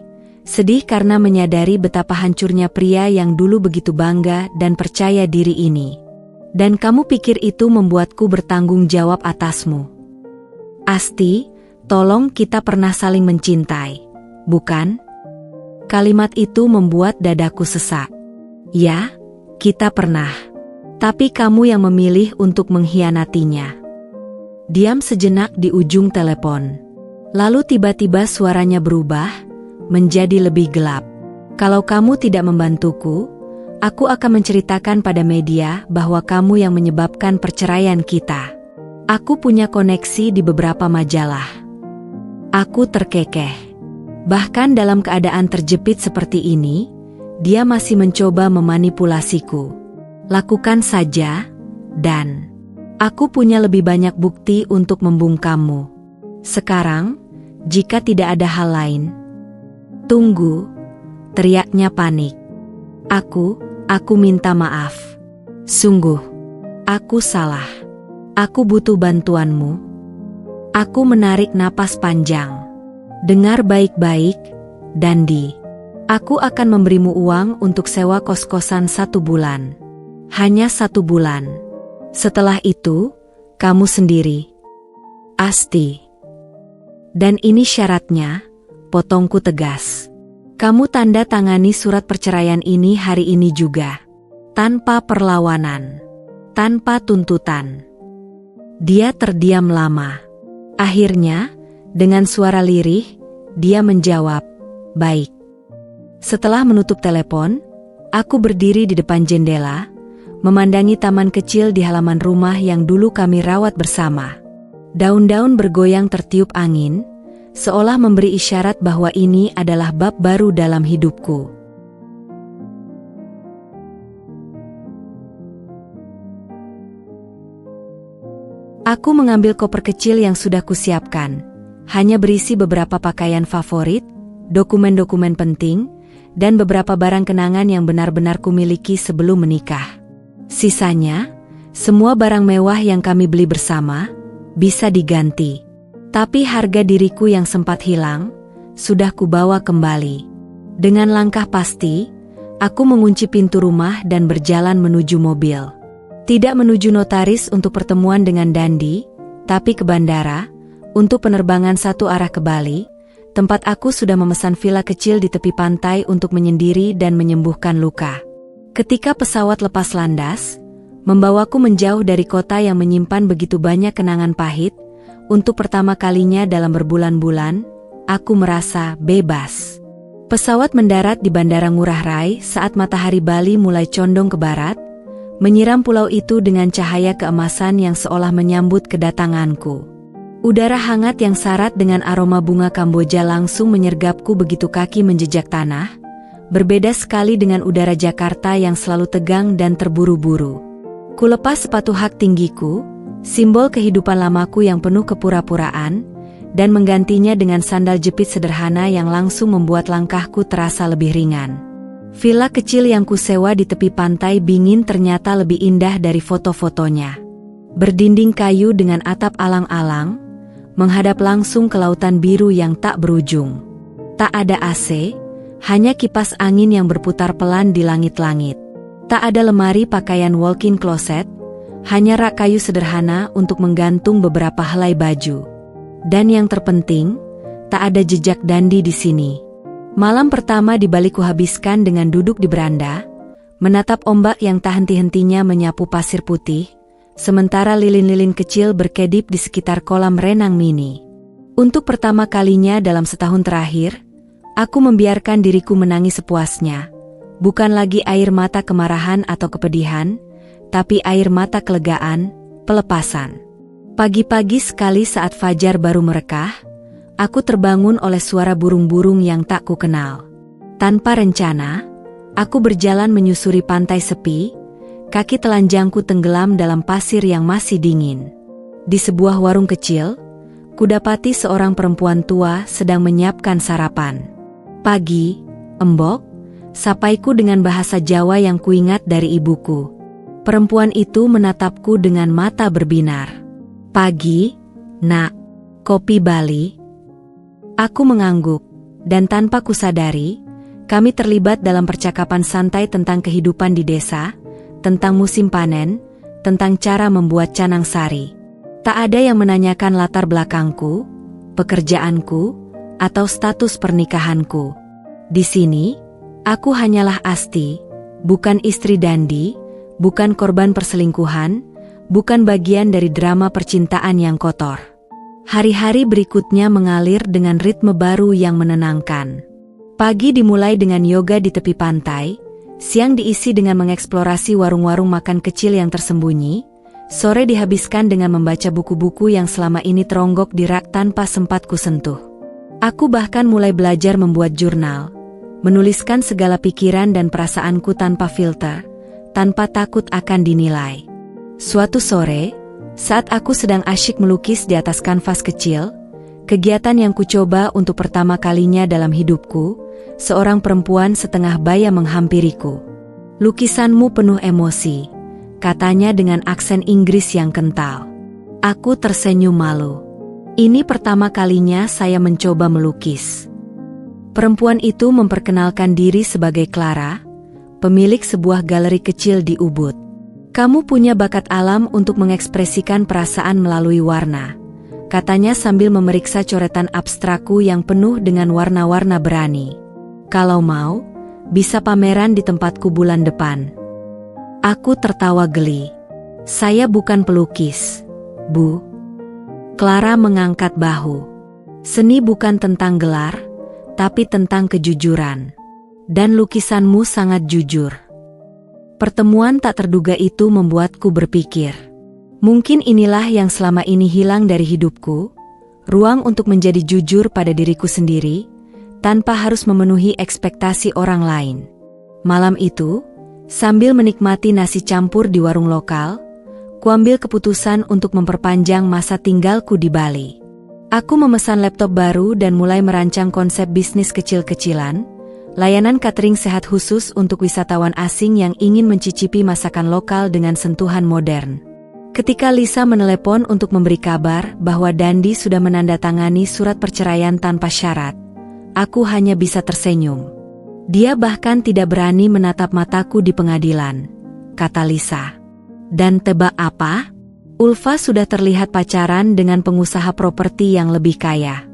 karena menyadari betapa hancurnya pria yang dulu begitu bangga dan percaya diri ini. Dan kamu pikir itu membuatku bertanggung jawab atasmu? Asti, tolong, kita pernah saling mencintai, bukan? Kalimat itu membuat dadaku sesak. Ya, kita pernah. Tapi kamu yang memilih untuk mengkhianatinya. Diam sejenak di ujung telepon. Lalu tiba-tiba suaranya berubah, menjadi lebih gelap. Kalau kamu tidak membantuku, aku akan menceritakan pada media bahwa kamu yang menyebabkan perceraian kita. Aku punya koneksi di beberapa majalah. Aku terkekeh. Bahkan dalam keadaan terjepit seperti ini, dia masih mencoba memanipulasiku. Lakukan saja, dan aku punya lebih banyak bukti untuk membungkammu. Sekarang, jika tidak ada hal lain. Tunggu, teriaknya panik. Aku minta maaf. Sungguh, aku salah. Aku butuh bantuanmu. Aku menarik napas panjang. Dengar baik-baik, Dandi. Aku akan memberimu uang untuk sewa kos-kosan 1 bulan. Hanya 1 bulan. Setelah itu, kamu sendiri. Asti. Dan ini syaratnya, potongku tegas. Kamu tanda tangani surat perceraian ini hari ini juga. Tanpa perlawanan. Tanpa tuntutan. Dia terdiam lama. Akhirnya, dengan suara lirih, dia menjawab, "Baik." Setelah menutup telepon, aku berdiri di depan jendela, memandangi taman kecil di halaman rumah yang dulu kami rawat bersama. Daun-daun bergoyang tertiup angin, seolah memberi isyarat bahwa ini adalah bab baru dalam hidupku. Aku mengambil koper kecil yang sudah kusiapkan, hanya berisi beberapa pakaian favorit, dokumen-dokumen penting, dan beberapa barang kenangan yang benar-benar kumiliki sebelum menikah. Sisanya, semua barang mewah yang kami beli bersama, bisa diganti. Tapi harga diriku yang sempat hilang, sudah kubawa kembali. Dengan langkah pasti, aku mengunci pintu rumah dan berjalan menuju mobil. Tidak menuju notaris untuk pertemuan dengan Dandi, tapi ke bandara, untuk penerbangan satu arah ke Bali, tempat aku sudah memesan villa kecil di tepi pantai untuk menyendiri dan menyembuhkan luka. Ketika pesawat lepas landas, membawaku menjauh dari kota yang menyimpan begitu banyak kenangan pahit, untuk pertama kalinya dalam berbulan-bulan, aku merasa bebas. Pesawat mendarat di Bandara Ngurah Rai saat matahari Bali mulai condong ke barat, menyiram pulau itu dengan cahaya keemasan yang seolah menyambut kedatanganku. Udara hangat yang syarat dengan aroma bunga Kamboja langsung menyergapku begitu kaki menjejak tanah, berbeda sekali dengan udara Jakarta yang selalu tegang dan terburu-buru. Kulepas sepatu hak tinggiku, simbol kehidupan lamaku yang penuh kepura-puraan, dan menggantinya dengan sandal jepit sederhana yang langsung membuat langkahku terasa lebih ringan. Villa kecil yang kusewa di tepi pantai Bingin ternyata lebih indah dari foto-fotonya. Berdinding kayu dengan atap alang-alang, menghadap langsung ke lautan biru yang tak berujung. Tak ada AC, hanya kipas angin yang berputar pelan di langit-langit. Tak ada lemari pakaian walk-in closet, hanya rak kayu sederhana untuk menggantung beberapa helai baju. Dan yang terpenting, tak ada jejak Dandi di sini. Malam pertama di Bali kuhabiskan dengan duduk di beranda, menatap ombak yang tak henti-hentinya menyapu pasir putih, sementara lilin-lilin kecil berkedip di sekitar kolam renang mini. Untuk pertama kalinya dalam setahun terakhir, aku membiarkan diriku menangis sepuasnya, bukan lagi air mata kemarahan atau kepedihan, tapi air mata kelegaan, pelepasan. Pagi-pagi sekali saat fajar baru merekah, aku terbangun oleh suara burung-burung yang tak kukenal. Tanpa rencana, aku berjalan menyusuri pantai sepi, kaki telanjangku tenggelam dalam pasir yang masih dingin. Di sebuah warung kecil, kudapati seorang perempuan tua sedang menyiapkan sarapan. "Pagi, Embok," sapaiku dengan bahasa Jawa yang kuingat dari ibuku. Perempuan itu menatapku dengan mata berbinar. "Pagi, Nak. Kopi Bali?" Aku mengangguk, dan tanpa kusadari, kami terlibat dalam percakapan santai tentang kehidupan di desa, tentang musim panen, tentang cara membuat canang sari. Tak ada yang menanyakan latar belakangku, pekerjaanku, atau status pernikahanku. Di sini, aku hanyalah Asti, bukan istri Dandi, bukan korban perselingkuhan, bukan bagian dari drama percintaan yang kotor. Hari-hari berikutnya mengalir dengan ritme baru yang menenangkan. Pagi dimulai dengan yoga di tepi pantai, siang diisi dengan mengeksplorasi warung-warung makan kecil yang tersembunyi, sore dihabiskan dengan membaca buku-buku yang selama ini teronggok di rak tanpa sempat kusentuh. Aku bahkan mulai belajar membuat jurnal, menuliskan segala pikiran dan perasaanku tanpa filter, tanpa takut akan dinilai. Suatu sore, saat aku sedang asyik melukis di atas kanvas kecil, kegiatan yang kucoba untuk pertama kalinya dalam hidupku, seorang perempuan setengah baya menghampiriku. "Lukisanmu penuh emosi," katanya dengan aksen Inggris yang kental. Aku tersenyum malu. Ini pertama kalinya saya mencoba melukis. Perempuan itu memperkenalkan diri sebagai Clara, pemilik sebuah galeri kecil di Ubud. "Kamu punya bakat alam untuk mengekspresikan perasaan melalui warna," katanya sambil memeriksa coretan abstrakku yang penuh dengan warna-warna berani. "Kalau mau, bisa pameran di tempatku bulan depan." Aku tertawa geli. "Saya bukan pelukis, Bu." Clara mengangkat bahu. "Seni bukan tentang gelar, tapi tentang kejujuran. Dan lukisanmu sangat jujur." Pertemuan tak terduga itu membuatku berpikir. Mungkin inilah yang selama ini hilang dari hidupku, ruang untuk menjadi jujur pada diriku sendiri, tanpa harus memenuhi ekspektasi orang lain. Malam itu, sambil menikmati nasi campur di warung lokal, kuambil keputusan untuk memperpanjang masa tinggalku di Bali. Aku memesan laptop baru dan mulai merancang konsep bisnis kecil-kecilan, layanan catering sehat khusus untuk wisatawan asing yang ingin mencicipi masakan lokal dengan sentuhan modern. Ketika Lisa menelepon untuk memberi kabar bahwa Dandi sudah menandatangani surat perceraian tanpa syarat, aku hanya bisa tersenyum. "Dia bahkan tidak berani menatap mataku di pengadilan," kata Lisa. "Dan tebak apa? Ulfa sudah terlihat pacaran dengan pengusaha properti yang lebih kaya."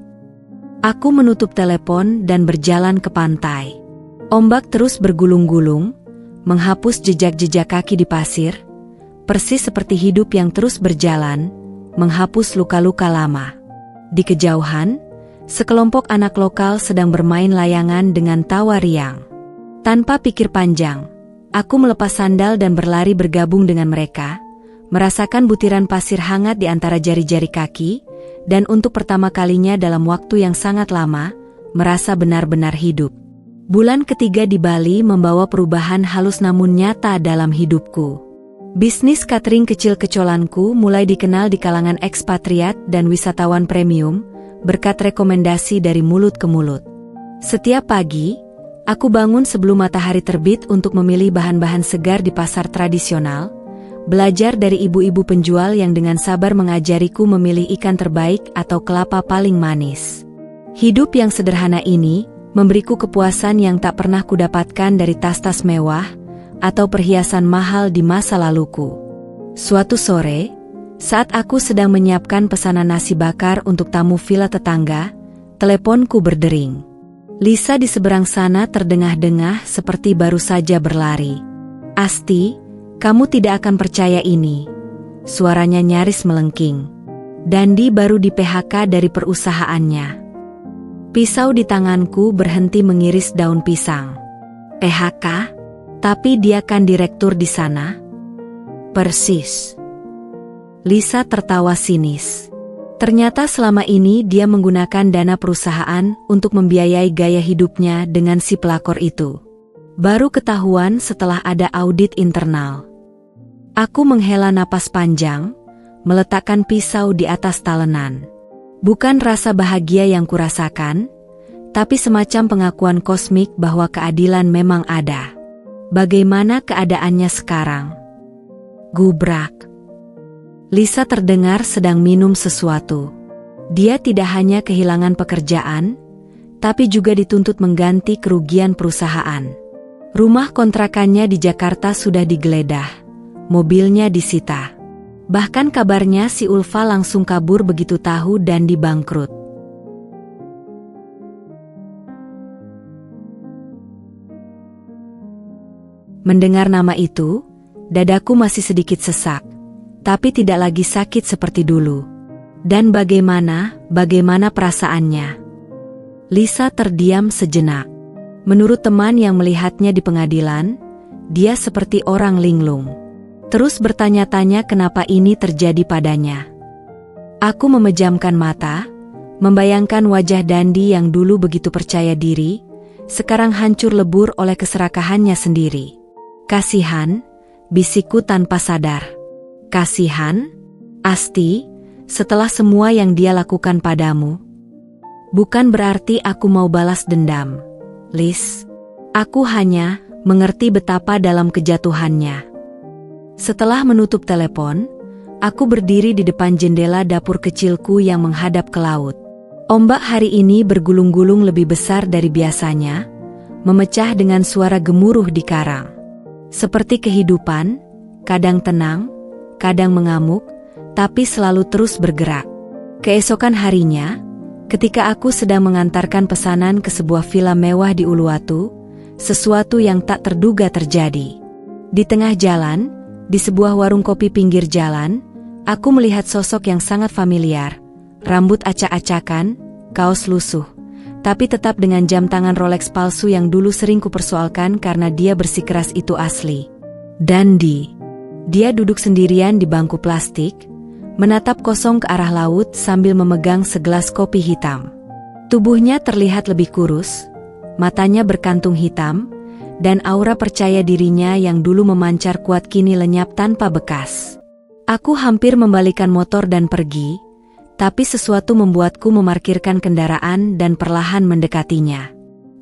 Aku menutup telepon dan berjalan ke pantai. Ombak terus bergulung-gulung, menghapus jejak-jejak kaki di pasir, persis seperti hidup yang terus berjalan, menghapus luka-luka lama. Di kejauhan, sekelompok anak lokal sedang bermain layangan dengan tawa riang. Tanpa pikir panjang, aku melepas sandal dan berlari bergabung dengan mereka, merasakan butiran pasir hangat di antara jari-jari kaki, dan untuk pertama kalinya dalam waktu yang sangat lama, merasa benar-benar hidup. Bulan ketiga di Bali membawa perubahan halus namun nyata dalam hidupku. Bisnis catering kecil-kecilanku mulai dikenal di kalangan ekspatriat dan wisatawan premium, berkat rekomendasi dari mulut ke mulut. Setiap pagi, aku bangun sebelum matahari terbit untuk memilih bahan-bahan segar di pasar tradisional, belajar dari ibu-ibu penjual yang dengan sabar mengajariku memilih ikan terbaik atau kelapa paling manis. Hidup yang sederhana ini memberiku kepuasan yang tak pernah kudapatkan dari tas-tas mewah atau perhiasan mahal di masa laluku. Suatu sore, saat aku sedang menyiapkan pesanan nasi bakar untuk tamu villa tetangga, teleponku berdering. Lisa di seberang sana terdengah-dengah seperti baru saja berlari. "Asti, kamu tidak akan percaya ini." Suaranya nyaris melengking. "Dandi baru di PHK dari perusahaannya." Pisau di tanganku berhenti mengiris daun pisang. "PHK? Tapi dia kan direktur di sana." "Persis." Lisa tertawa sinis. Ternyata selama ini dia menggunakan dana perusahaan untuk membiayai gaya hidupnya dengan si pelakor itu. Baru ketahuan setelah ada audit internal. Aku menghela napas panjang, meletakkan pisau di atas talenan. Bukan rasa bahagia yang kurasakan, tapi semacam pengakuan kosmik bahwa keadilan memang ada. Bagaimana keadaannya sekarang? Gubrak. Lisa terdengar sedang minum sesuatu. Dia tidak hanya kehilangan pekerjaan, tapi juga dituntut mengganti kerugian perusahaan. Rumah kontrakannya di Jakarta sudah digeledah, mobilnya disita. Bahkan kabarnya si Ulfa langsung kabur begitu tahu Dandi bangkrut. Mendengar nama itu, dadaku masih sedikit sesak, tapi tidak lagi sakit seperti dulu. Dan bagaimana perasaannya? Lisa terdiam sejenak. Menurut teman yang melihatnya di pengadilan, dia seperti orang linglung. Terus bertanya-tanya kenapa ini terjadi padanya. Aku memejamkan mata, membayangkan wajah Dandi yang dulu begitu percaya diri, sekarang hancur lebur oleh keserakahannya sendiri. Kasihan, bisikku tanpa sadar. Kasihan, Asti, setelah semua yang dia lakukan padamu. Bukan berarti aku mau balas dendam, Liz. Aku hanya mengerti betapa dalam kejatuhannya. Setelah menutup telepon, aku berdiri di depan jendela dapur kecilku yang menghadap ke laut. Ombak hari ini bergulung-gulung lebih besar dari biasanya, memecah dengan suara gemuruh di karang. Seperti kehidupan, kadang tenang, kadang mengamuk, tapi selalu terus bergerak. Keesokan harinya, ketika aku sedang mengantarkan pesanan ke sebuah villa mewah di Uluwatu, sesuatu yang tak terduga terjadi. Di tengah jalan, di sebuah warung kopi pinggir jalan, aku melihat sosok yang sangat familiar. Rambut acak-acakan, kaos lusuh, tapi tetap dengan jam tangan Rolex palsu yang dulu sering kupersoalkan karena dia bersikeras itu asli. Dandi. Dia duduk sendirian di bangku plastik, menatap kosong ke arah laut sambil memegang segelas kopi hitam. Tubuhnya terlihat lebih kurus, matanya berkantung hitam, dan aura percaya dirinya yang dulu memancar kuat kini lenyap tanpa bekas. Aku hampir membalikan motor dan pergi, tapi sesuatu membuatku memarkirkan kendaraan dan perlahan mendekatinya.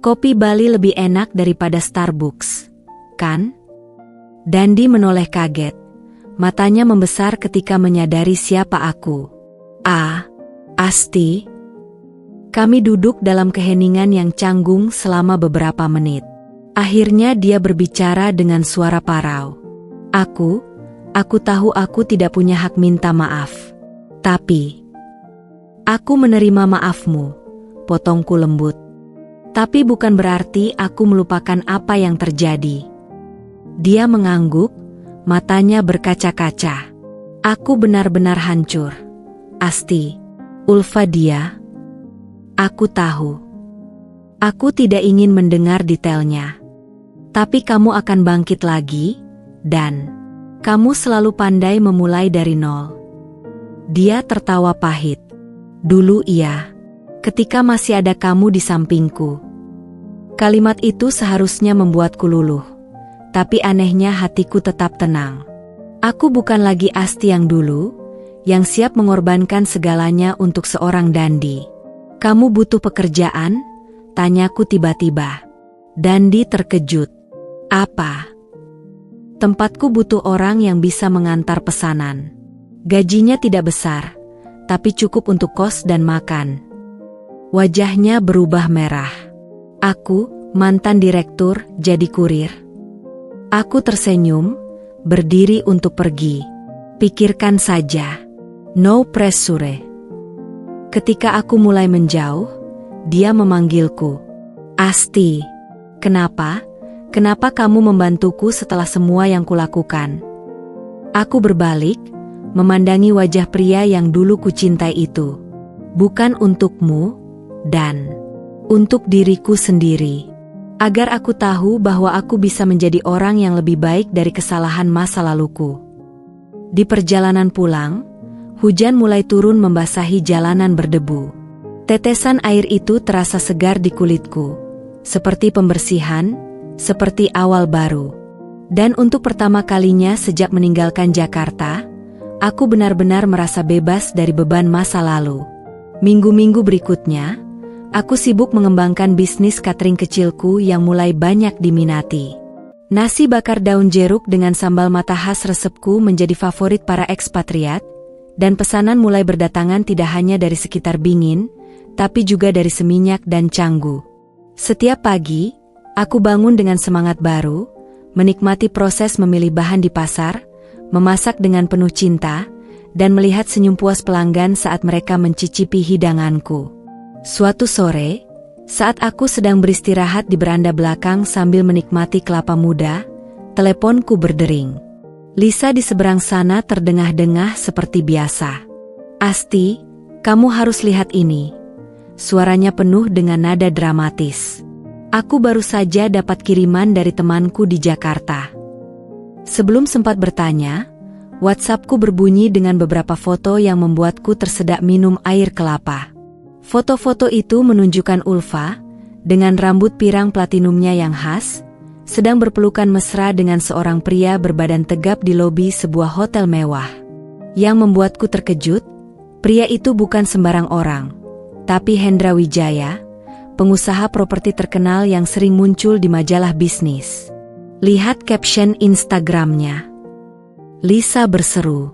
Kopi Bali lebih enak daripada Starbucks, kan? Dandi menoleh kaget. Matanya membesar ketika menyadari siapa aku. Asti. Kami duduk dalam keheningan yang canggung selama beberapa menit. Akhirnya dia berbicara dengan suara parau. Aku tahu aku tidak punya hak minta maaf. Tapi, aku menerima maafmu, potongku lembut. Tapi bukan berarti aku melupakan apa yang terjadi. Dia mengangguk, matanya berkaca-kaca. Aku benar-benar hancur. Asti, Ulfa dia. Aku tahu. Aku tidak ingin mendengar detailnya. Tapi kamu akan bangkit lagi, dan kamu selalu pandai memulai dari nol. Dia tertawa pahit. Dulu iya, ketika masih ada kamu di sampingku. Kalimat itu seharusnya membuatku luluh, tapi anehnya hatiku tetap tenang. Aku bukan lagi Asti yang dulu, yang siap mengorbankan segalanya untuk seorang Dandi. Kamu butuh pekerjaan? Tanyaku tiba-tiba. Dandi terkejut. Apa? Tempatku butuh orang yang bisa mengantar pesanan. Gajinya tidak besar, tapi cukup untuk kos dan makan. Wajahnya berubah merah. Aku, mantan direktur, jadi kurir. Aku tersenyum, berdiri untuk pergi. Pikirkan saja. No pressure. Ketika aku mulai menjauh, dia memanggilku. Asti, kenapa? Kenapa kamu membantuku setelah semua yang kulakukan? Aku berbalik, memandangi wajah pria yang dulu kucintai itu. Bukan untukmu, dan untuk diriku sendiri. Agar aku tahu bahwa aku bisa menjadi orang yang lebih baik dari kesalahan masa laluku. Di perjalanan pulang, hujan mulai turun membasahi jalanan berdebu. Tetesan air itu terasa segar di kulitku, seperti pembersihan, seperti awal baru. Dan untuk pertama kalinya sejak meninggalkan Jakarta, aku benar-benar merasa bebas dari beban masa lalu. Minggu-minggu berikutnya, aku sibuk mengembangkan bisnis catering kecilku yang mulai banyak diminati. Nasi bakar daun jeruk dengan sambal mata khas resepku menjadi favorit para ekspatriat, dan pesanan mulai berdatangan tidak hanya dari sekitar Bingin, tapi juga dari Seminyak dan Canggu. Setiap pagi, aku bangun dengan semangat baru, menikmati proses memilih bahan di pasar, memasak dengan penuh cinta, dan melihat senyum puas pelanggan saat mereka mencicipi hidanganku. Suatu sore, saat aku sedang beristirahat di beranda belakang sambil menikmati kelapa muda, Teleponku berdering. Lisa di seberang sana terdengah-dengah seperti biasa. "Asti, kamu harus lihat ini." Suaranya penuh dengan nada dramatis. "Aku baru saja dapat kiriman dari temanku di Jakarta." Sebelum sempat bertanya, WhatsAppku berbunyi dengan beberapa foto yang membuatku tersedak minum air kelapa. Foto-foto itu menunjukkan Ulfa, dengan rambut pirang platinumnya yang khas, sedang berpelukan mesra dengan seorang pria berbadan tegap di lobi sebuah hotel mewah. Yang membuatku terkejut, pria itu bukan sembarang orang, tapi Hendra Wijaya, pengusaha properti terkenal yang sering muncul di majalah bisnis. Lihat caption Instagramnya. Lisa berseru.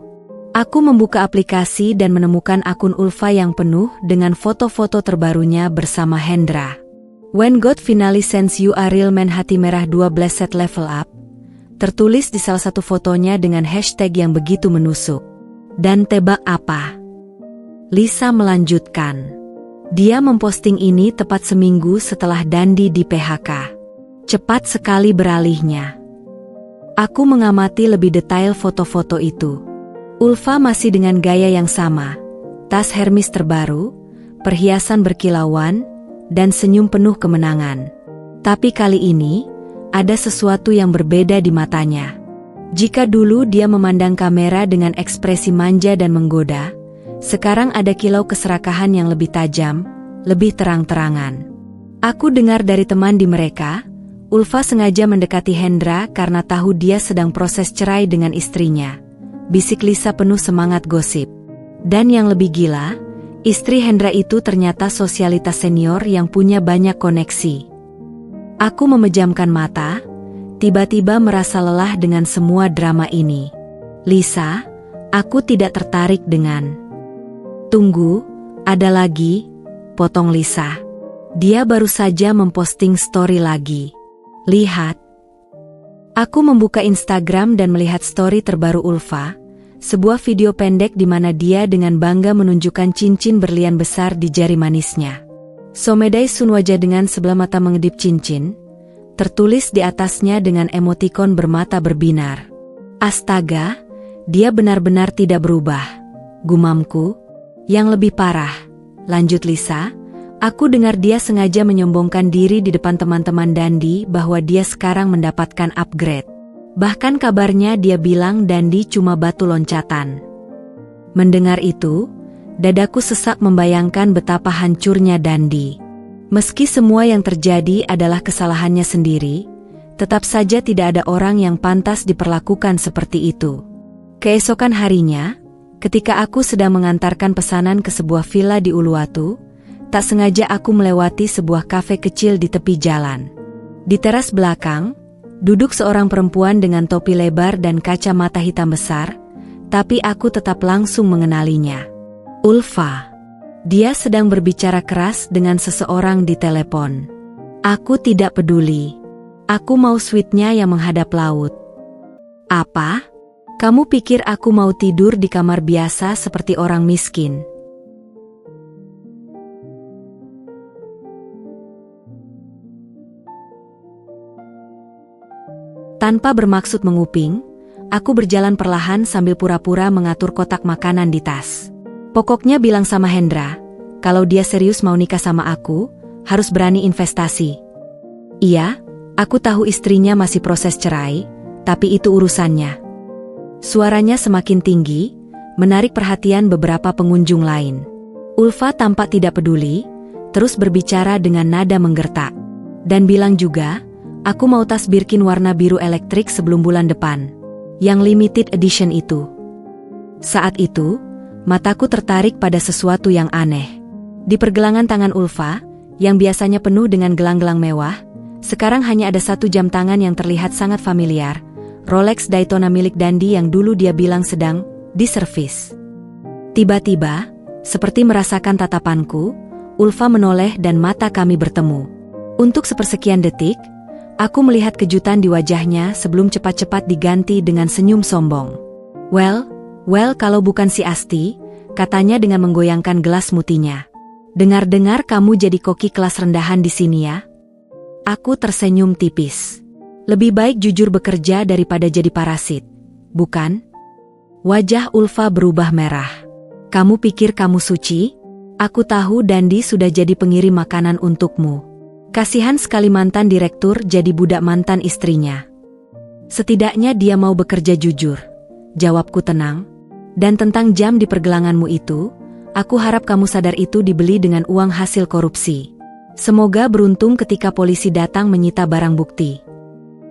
Aku membuka aplikasi dan menemukan akun Ulfa yang penuh dengan foto-foto terbarunya bersama Hendra. "When God finally sends you a real man, hati merah 12 set level up," tertulis di salah satu fotonya dengan hashtag yang begitu menusuk. Dan tebak apa? Lisa melanjutkan. Dia memposting ini tepat seminggu setelah Dandi di PHK. Cepat sekali beralihnya. Aku mengamati lebih detail foto-foto itu. Ulfa masih dengan gaya yang sama, tas Hermes terbaru, perhiasan berkilauan, dan senyum penuh kemenangan. Tapi kali ini, ada sesuatu yang berbeda di matanya. Jika dulu dia memandang kamera dengan ekspresi manja dan menggoda, sekarang ada kilau keserakahan yang lebih tajam, lebih terang-terangan. Aku dengar dari teman di mereka, Ulfa sengaja mendekati Hendra karena tahu dia sedang proses cerai dengan istrinya. Bisik Lisa penuh semangat gosip. Dan yang lebih gila, istri Hendra itu ternyata sosialitas senior yang punya banyak koneksi. Aku memejamkan mata, tiba-tiba merasa lelah dengan semua drama ini. "Lisa, aku tidak tertarik dengan..." "Tunggu, ada lagi," potong Lisa. Dia baru saja memposting story lagi. "Lihat." Aku membuka Instagram dan melihat story terbaru Ulfa, sebuah video pendek di mana dia dengan bangga menunjukkan cincin berlian besar di jari manisnya. "Somedai sun" wajah dengan sebelah mata mengedip cincin, tertulis di atasnya dengan emotikon bermata berbinar. "Astaga, dia benar-benar tidak berubah," gumamku. "Yang lebih parah," lanjut Lisa, "aku dengar dia sengaja menyombongkan diri di depan teman-teman Dandi bahwa dia sekarang mendapatkan upgrade. Bahkan kabarnya dia bilang Dandi cuma batu loncatan." Mendengar itu, dadaku sesak membayangkan betapa hancurnya Dandi. Meski semua yang terjadi adalah kesalahannya sendiri, tetap saja tidak ada orang yang pantas diperlakukan seperti itu. Keesokan harinya, ketika aku sedang mengantarkan pesanan ke sebuah villa di Uluwatu, tak sengaja aku melewati sebuah kafe kecil di tepi jalan. Di teras belakang, duduk seorang perempuan dengan topi lebar dan kacamata hitam besar, tapi aku tetap langsung mengenalinya. Ulfa. Dia sedang berbicara keras dengan seseorang di telepon. Aku tidak peduli. Aku mau suite-nya yang menghadap laut. "Apa? Kamu pikir aku mau tidur di kamar biasa seperti orang miskin?" Tanpa bermaksud menguping, aku berjalan perlahan sambil pura-pura mengatur kotak makanan di tas. Pokoknya bilang sama Hendra, kalau dia serius mau nikah sama aku, harus berani investasi. Iya, aku tahu istrinya masih proses cerai, tapi itu urusannya. Suaranya semakin tinggi, menarik perhatian beberapa pengunjung lain. Ulfa tampak tidak peduli, terus berbicara dengan nada menggertak. Dan bilang juga, aku mau tas Birkin warna biru elektrik sebelum bulan depan. Yang limited edition itu. Saat itu, mataku tertarik pada sesuatu yang aneh. Di pergelangan tangan Ulfa, yang biasanya penuh dengan gelang-gelang mewah, sekarang hanya ada satu jam tangan yang terlihat sangat familiar, Rolex Daytona milik Dandi yang dulu dia bilang sedang diservis. Tiba-tiba, seperti merasakan tatapanku, Ulfa menoleh dan mata kami bertemu. Untuk sepersekian detik, aku melihat kejutan di wajahnya sebelum cepat-cepat diganti dengan senyum sombong. Well, kalau bukan si Asti, katanya dengan menggoyangkan gelas mutinya. Dengar-dengar kamu jadi koki kelas rendahan di sini ya? Aku tersenyum tipis. Lebih baik jujur bekerja daripada jadi parasit, bukan? Wajah Ulfa berubah merah. Kamu pikir kamu suci? Aku tahu Dandi sudah jadi pengirim makanan untukmu. Kasihan sekali mantan direktur jadi budak mantan istrinya. Setidaknya dia mau bekerja jujur. Jawabku tenang. Dan tentang jam di pergelanganmu itu, aku harap kamu sadar itu dibeli dengan uang hasil korupsi. Semoga beruntung ketika polisi datang menyita barang bukti.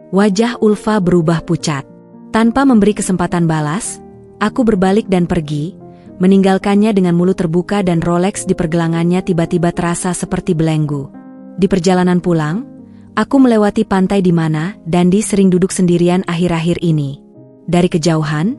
Wajah Ulfa berubah pucat. Tanpa memberi kesempatan balas, aku berbalik dan pergi, meninggalkannya dengan mulut terbuka dan Rolex di pergelangannya tiba-tiba terasa seperti belenggu. Di perjalanan pulang, aku melewati pantai di mana Dandi sering duduk sendirian akhir-akhir ini. Dari kejauhan,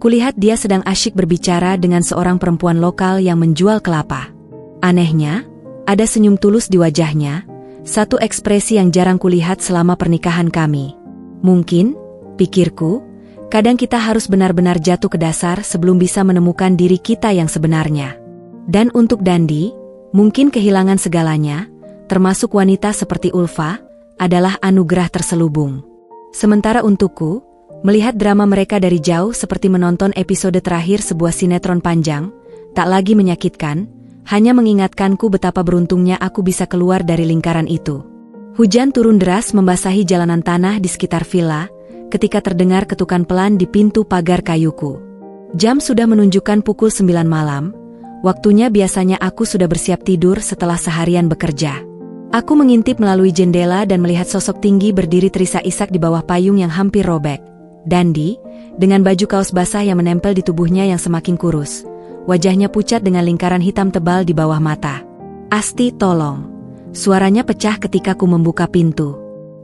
kulihat dia sedang asyik berbicara dengan seorang perempuan lokal yang menjual kelapa. Anehnya, ada senyum tulus di wajahnya, satu ekspresi yang jarang kulihat selama pernikahan kami. Mungkin, pikirku, kadang kita harus benar-benar jatuh ke dasar sebelum bisa menemukan diri kita yang sebenarnya. Dan untuk Dandi, mungkin kehilangan segalanya, termasuk wanita seperti Ulfa, adalah anugerah terselubung. Sementara untukku, melihat drama mereka dari jauh seperti menonton episode terakhir sebuah sinetron panjang, tak lagi menyakitkan, hanya mengingatkanku betapa beruntungnya aku bisa keluar dari lingkaran itu. Hujan turun deras membasahi jalanan tanah di sekitar villa, ketika terdengar ketukan pelan di pintu pagar kayuku. Jam sudah menunjukkan pukul 9 malam, waktunya biasanya aku sudah bersiap tidur setelah seharian bekerja. Aku mengintip melalui jendela dan melihat sosok tinggi berdiri terisak-isak di bawah payung yang hampir robek. Dandi, dengan baju kaos basah yang menempel di tubuhnya yang semakin kurus. Wajahnya pucat dengan lingkaran hitam tebal di bawah mata. "Asti, tolong." Suaranya pecah ketika ku membuka pintu.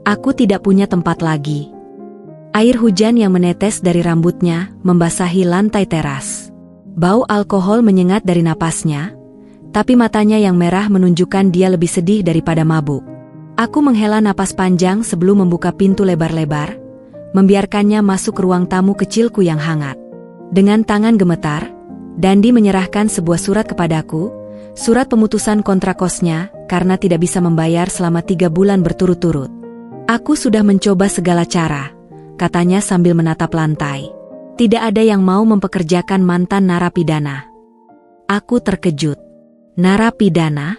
Aku tidak punya tempat lagi. Air hujan yang menetes dari rambutnya membasahi lantai teras. Bau alkohol menyengat dari napasnya, tapi matanya yang merah menunjukkan dia lebih sedih daripada mabuk. Aku menghela napas panjang sebelum membuka pintu lebar-lebar, membiarkannya masuk ke ruang tamu kecilku yang hangat. Dengan tangan gemetar, Dandi menyerahkan sebuah surat kepadaku, surat pemutusan kontrak kosnya karena tidak bisa membayar selama 3 bulan berturut-turut. "Aku sudah mencoba segala cara," katanya sambil menatap lantai. "Tidak ada yang mau mempekerjakan mantan narapidana." Aku terkejut. "Narapidana?"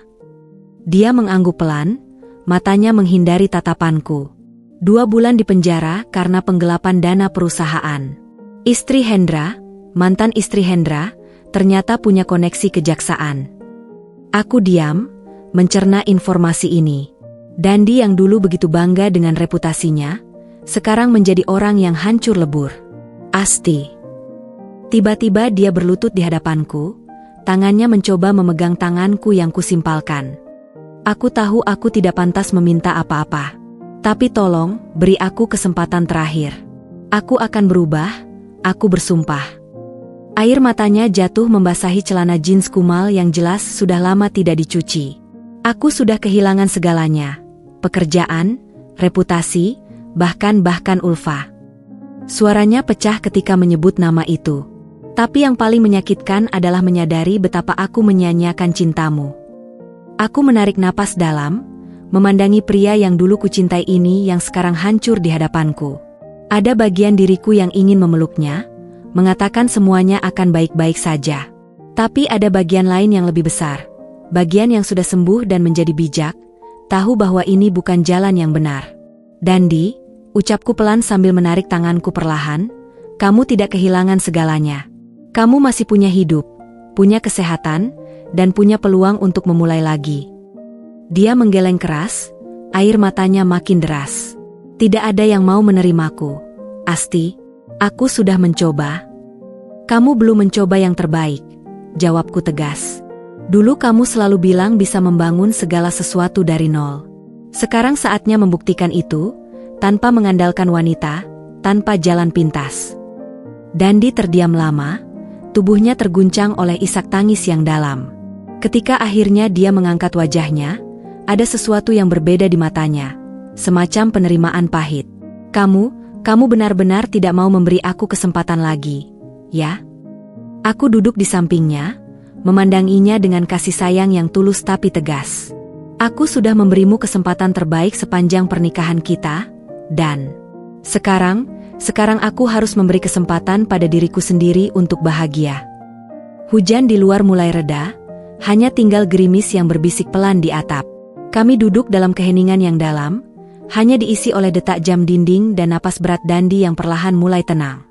Dia mengangguk pelan, matanya menghindari tatapanku. 2 bulan di penjara karena penggelapan dana perusahaan. Istri Hendra, mantan istri Hendra, ternyata punya koneksi kejaksaan. Aku diam, mencerna informasi ini. Dandi yang dulu begitu bangga dengan reputasinya, sekarang menjadi orang yang hancur lebur. "Asti." Tiba-tiba dia berlutut di hadapanku, tangannya mencoba memegang tanganku yang kusimpalkan. Aku tahu aku tidak pantas meminta apa-apa. Tapi tolong, beri aku kesempatan terakhir. Aku akan berubah, aku bersumpah. Air matanya jatuh membasahi celana jeans kumal yang jelas sudah lama tidak dicuci. Aku sudah kehilangan segalanya. Pekerjaan, reputasi, bahkan Ulfa. Suaranya pecah ketika menyebut nama itu. Tapi yang paling menyakitkan adalah menyadari betapa aku menyia-nyiakan cintamu. Aku menarik napas dalam, memandangi pria yang dulu kucintai ini yang sekarang hancur di hadapanku. Ada bagian diriku yang ingin memeluknya, mengatakan semuanya akan baik-baik saja. Tapi ada bagian lain yang lebih besar. Bagian yang sudah sembuh dan menjadi bijak, tahu bahwa ini bukan jalan yang benar. "Dandi," ucapku pelan sambil menarik tanganku perlahan, "kamu tidak kehilangan segalanya. Kamu masih punya hidup, punya kesehatan, dan punya peluang untuk memulai lagi." Dia menggeleng keras, air matanya makin deras. "Tidak ada yang mau menerimaku, Asti. Aku sudah mencoba." "Kamu belum mencoba yang terbaik," jawabku tegas. "Dulu kamu selalu bilang bisa membangun segala sesuatu dari nol. Sekarang saatnya membuktikan itu, tanpa mengandalkan wanita, tanpa jalan pintas." Dandi terdiam lama, tubuhnya terguncang oleh isak tangis yang dalam. Ketika akhirnya dia mengangkat wajahnya, ada sesuatu yang berbeda di matanya, semacam penerimaan pahit. Kamu benar-benar tidak mau memberi aku kesempatan lagi, ya?" Aku duduk di sampingnya, memandanginya dengan kasih sayang yang tulus tapi tegas. "Aku sudah memberimu kesempatan terbaik sepanjang pernikahan kita, Dan sekarang aku harus memberi kesempatan pada diriku sendiri untuk bahagia. Hujan di luar mulai reda, hanya tinggal gerimis yang berbisik pelan di atap. Kami duduk dalam keheningan yang dalam, hanya diisi oleh detak jam dinding dan napas berat Dandi yang perlahan mulai tenang.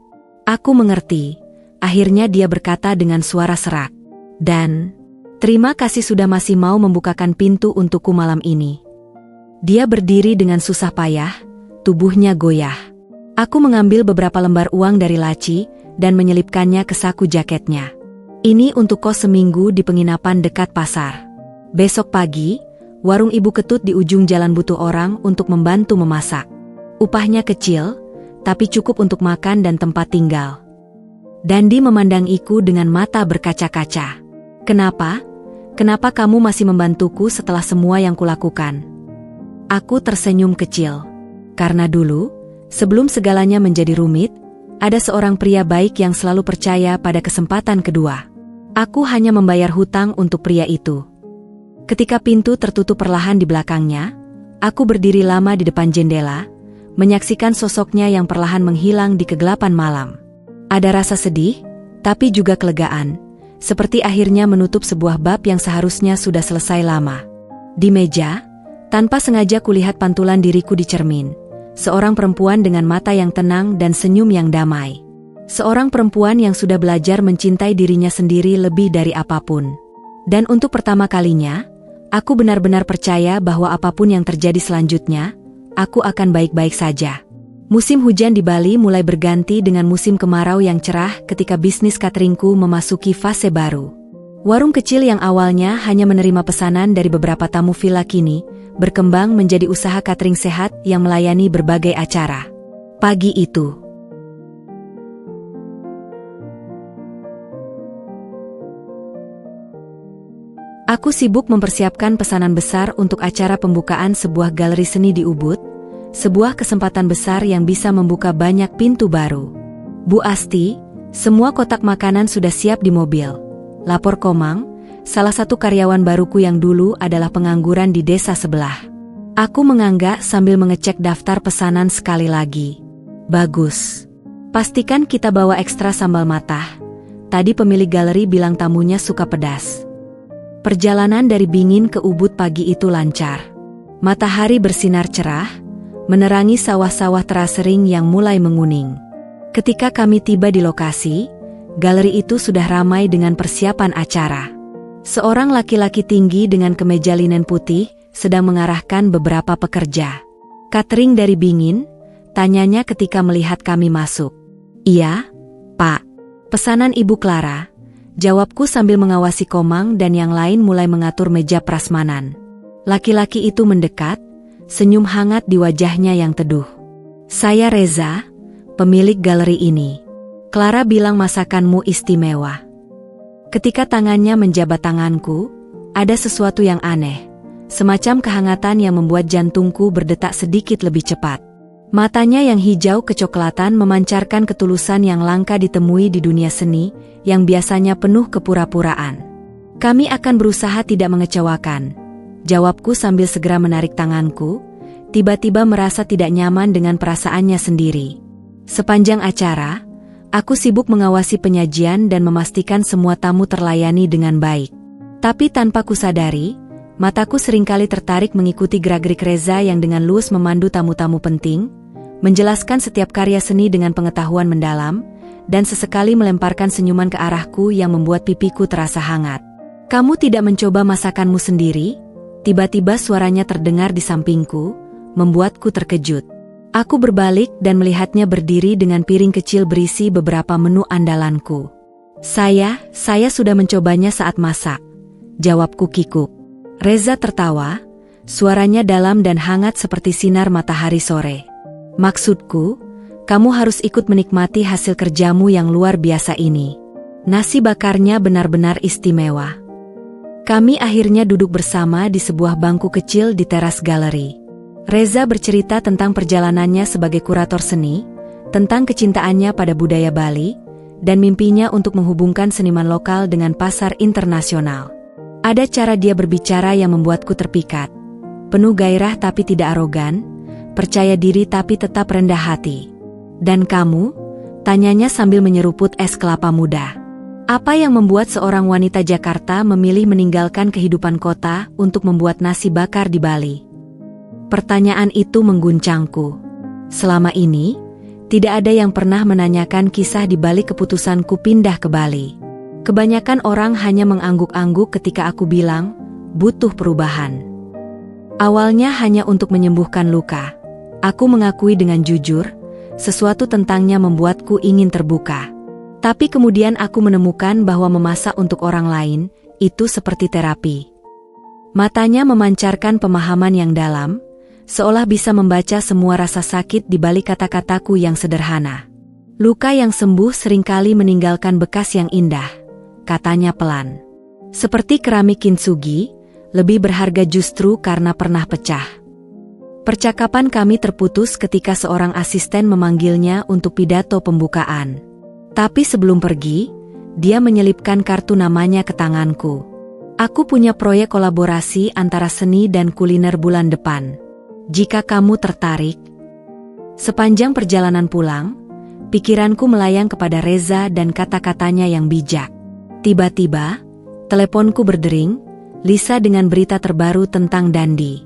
Aku mengerti, akhirnya dia berkata dengan suara serak. Dan, terima kasih sudah masih mau membukakan pintu untukku malam ini. Dia berdiri dengan susah payah, tubuhnya goyah. Aku mengambil beberapa lembar uang dari laci dan menyelipkannya ke saku jaketnya. Ini untuk kos seminggu di penginapan dekat pasar. Besok pagi, warung Ibu Ketut di ujung jalan butuh orang untuk membantu memasak. Upahnya kecil, tapi cukup untuk makan dan tempat tinggal. Dandi memandangiku dengan mata berkaca-kaca. Kenapa? Kenapa kamu masih membantuku setelah semua yang kulakukan? Aku tersenyum kecil. Karena dulu, sebelum segalanya menjadi rumit, ada seorang pria baik yang selalu percaya pada kesempatan kedua. Aku hanya membayar hutang untuk pria itu. Ketika pintu tertutup perlahan di belakangnya, aku berdiri lama di depan jendela, menyaksikan sosoknya yang perlahan menghilang di kegelapan malam. Ada rasa sedih, tapi juga kelegaan, seperti akhirnya menutup sebuah bab yang seharusnya sudah selesai lama. Di meja, tanpa sengaja kulihat pantulan diriku di cermin. Seorang perempuan dengan mata yang tenang dan senyum yang damai. Seorang perempuan yang sudah belajar mencintai dirinya sendiri lebih dari apapun. Dan untuk pertama kalinya, aku benar-benar percaya bahwa apapun yang terjadi selanjutnya, aku akan baik-baik saja. Musim hujan di Bali mulai berganti dengan musim kemarau yang cerah ketika bisnis cateringku memasuki fase baru. Warung kecil yang awalnya hanya menerima pesanan dari beberapa tamu villa kini berkembang menjadi usaha catering sehat yang melayani berbagai acara. Pagi itu, aku sibuk mempersiapkan pesanan besar untuk acara pembukaan sebuah galeri seni di Ubud, sebuah kesempatan besar yang bisa membuka banyak pintu baru. Bu Asti, semua kotak makanan sudah siap di mobil. Lapor Komang, salah satu karyawan baruku yang dulu adalah pengangguran di desa sebelah. Aku menganggak sambil mengecek daftar pesanan sekali lagi. Bagus. Pastikan kita bawa ekstra sambal matah. Tadi pemilik galeri bilang tamunya suka pedas. Perjalanan dari Bingin ke Ubud pagi itu lancar. Matahari bersinar cerah, menerangi sawah-sawah terasering yang mulai menguning. Ketika kami tiba di lokasi, galeri itu sudah ramai dengan persiapan acara. Seorang laki-laki tinggi dengan kemeja linen putih sedang mengarahkan beberapa pekerja. Catering dari Bingin, tanyanya ketika melihat kami masuk. Iya, Pak. Pesanan Ibu Clara. Jawabku sambil mengawasi Komang dan yang lain mulai mengatur meja prasmanan. Laki-laki itu mendekat, senyum hangat di wajahnya yang teduh. Saya Reza, pemilik galeri ini. Clara bilang masakanmu istimewa. Ketika tangannya menjabat tanganku, ada sesuatu yang aneh. Semacam kehangatan yang membuat jantungku berdetak sedikit lebih cepat. Matanya yang hijau kecoklatan memancarkan ketulusan yang langka ditemui di dunia seni, yang biasanya penuh kepura-puraan. Kami akan berusaha tidak mengecewakan. Jawabku sambil segera menarik tanganku, tiba-tiba merasa tidak nyaman dengan perasaannya sendiri. Sepanjang acara, aku sibuk mengawasi penyajian dan memastikan semua tamu terlayani dengan baik. Tapi tanpa kusadari, mataku seringkali tertarik mengikuti gerak-gerik Reza yang dengan luwes memandu tamu-tamu penting, menjelaskan setiap karya seni dengan pengetahuan mendalam, dan sesekali melemparkan senyuman ke arahku yang membuat pipiku terasa hangat. Kamu tidak mencoba masakanmu sendiri? Tiba-tiba suaranya terdengar di sampingku, membuatku terkejut. Aku berbalik dan melihatnya berdiri dengan piring kecil berisi beberapa menu andalanku. Saya sudah mencobanya saat masak. Jawabku kikuk. Reza tertawa, suaranya dalam dan hangat seperti sinar matahari sore. Maksudku, kamu harus ikut menikmati hasil kerjamu yang luar biasa ini. Nasi bakarnya benar-benar istimewa. Kami akhirnya duduk bersama di sebuah bangku kecil di teras galeri. Reza bercerita tentang perjalanannya sebagai kurator seni, tentang kecintaannya pada budaya Bali, dan mimpinya untuk menghubungkan seniman lokal dengan pasar internasional. Ada cara dia berbicara yang membuatku terpikat. Penuh gairah tapi tidak arogan, percaya diri tapi tetap rendah hati. Dan kamu? Tanyanya sambil menyeruput es kelapa muda. Apa yang membuat seorang wanita Jakarta memilih meninggalkan kehidupan kota untuk membuat nasi bakar di Bali? Pertanyaan itu mengguncangku. Selama ini, tidak ada yang pernah menanyakan kisah di balik keputusanku pindah ke Bali. Kebanyakan orang hanya mengangguk-angguk ketika aku bilang, butuh perubahan. Awalnya hanya untuk menyembuhkan luka. Aku mengakui dengan jujur, sesuatu tentangnya membuatku ingin terbuka. Tapi kemudian aku menemukan bahwa memasak untuk orang lain, itu seperti terapi. Matanya memancarkan pemahaman yang dalam, seolah bisa membaca semua rasa sakit di balik kata-kataku yang sederhana. Luka yang sembuh seringkali meninggalkan bekas yang indah, katanya pelan. Seperti keramik kintsugi, lebih berharga justru karena pernah pecah. Percakapan kami terputus ketika seorang asisten memanggilnya untuk pidato pembukaan. Tapi sebelum pergi, dia menyelipkan kartu namanya ke tanganku. Aku punya proyek kolaborasi antara seni dan kuliner bulan depan. Jika kamu tertarik. Sepanjang perjalanan pulang, pikiranku melayang kepada Reza dan kata-katanya yang bijak. Tiba-tiba, teleponku berdering, Lisa dengan berita terbaru tentang Dandi.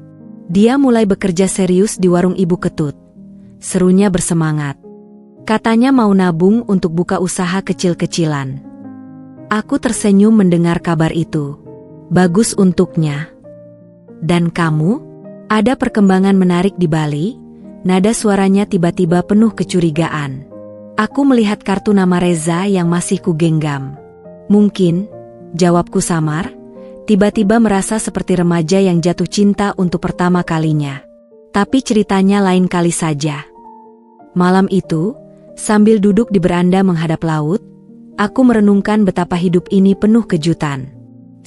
Dia mulai bekerja serius di warung Ibu Ketut. Serunya bersemangat. Katanya mau nabung untuk buka usaha kecil-kecilan. Aku tersenyum mendengar kabar itu. Bagus untuknya. Dan kamu? Ada perkembangan menarik di Bali? Nada suaranya tiba-tiba penuh kecurigaan. Aku melihat kartu nama Reza yang masih kugenggam. Mungkin, jawabku samar, tiba-tiba merasa seperti remaja yang jatuh cinta untuk pertama kalinya. Tapi ceritanya lain kali saja. Malam itu, sambil duduk di beranda menghadap laut, aku merenungkan betapa hidup ini penuh kejutan.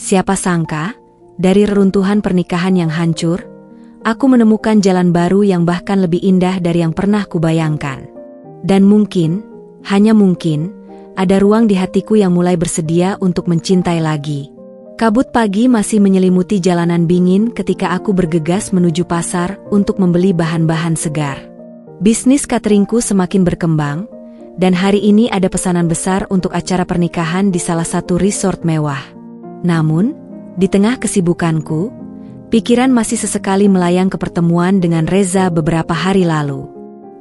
Siapa sangka, dari reruntuhan pernikahan yang hancur, aku menemukan jalan baru yang bahkan lebih indah dari yang pernah kubayangkan. Dan mungkin, hanya mungkin, ada ruang di hatiku yang mulai bersedia untuk mencintai lagi. Kabut pagi masih menyelimuti jalanan dingin ketika aku bergegas menuju pasar untuk membeli bahan-bahan segar. Bisnis cateringku semakin berkembang, dan hari ini ada pesanan besar untuk acara pernikahan di salah satu resort mewah. Namun, di tengah kesibukanku, pikiran masih sesekali melayang ke pertemuan dengan Reza beberapa hari lalu.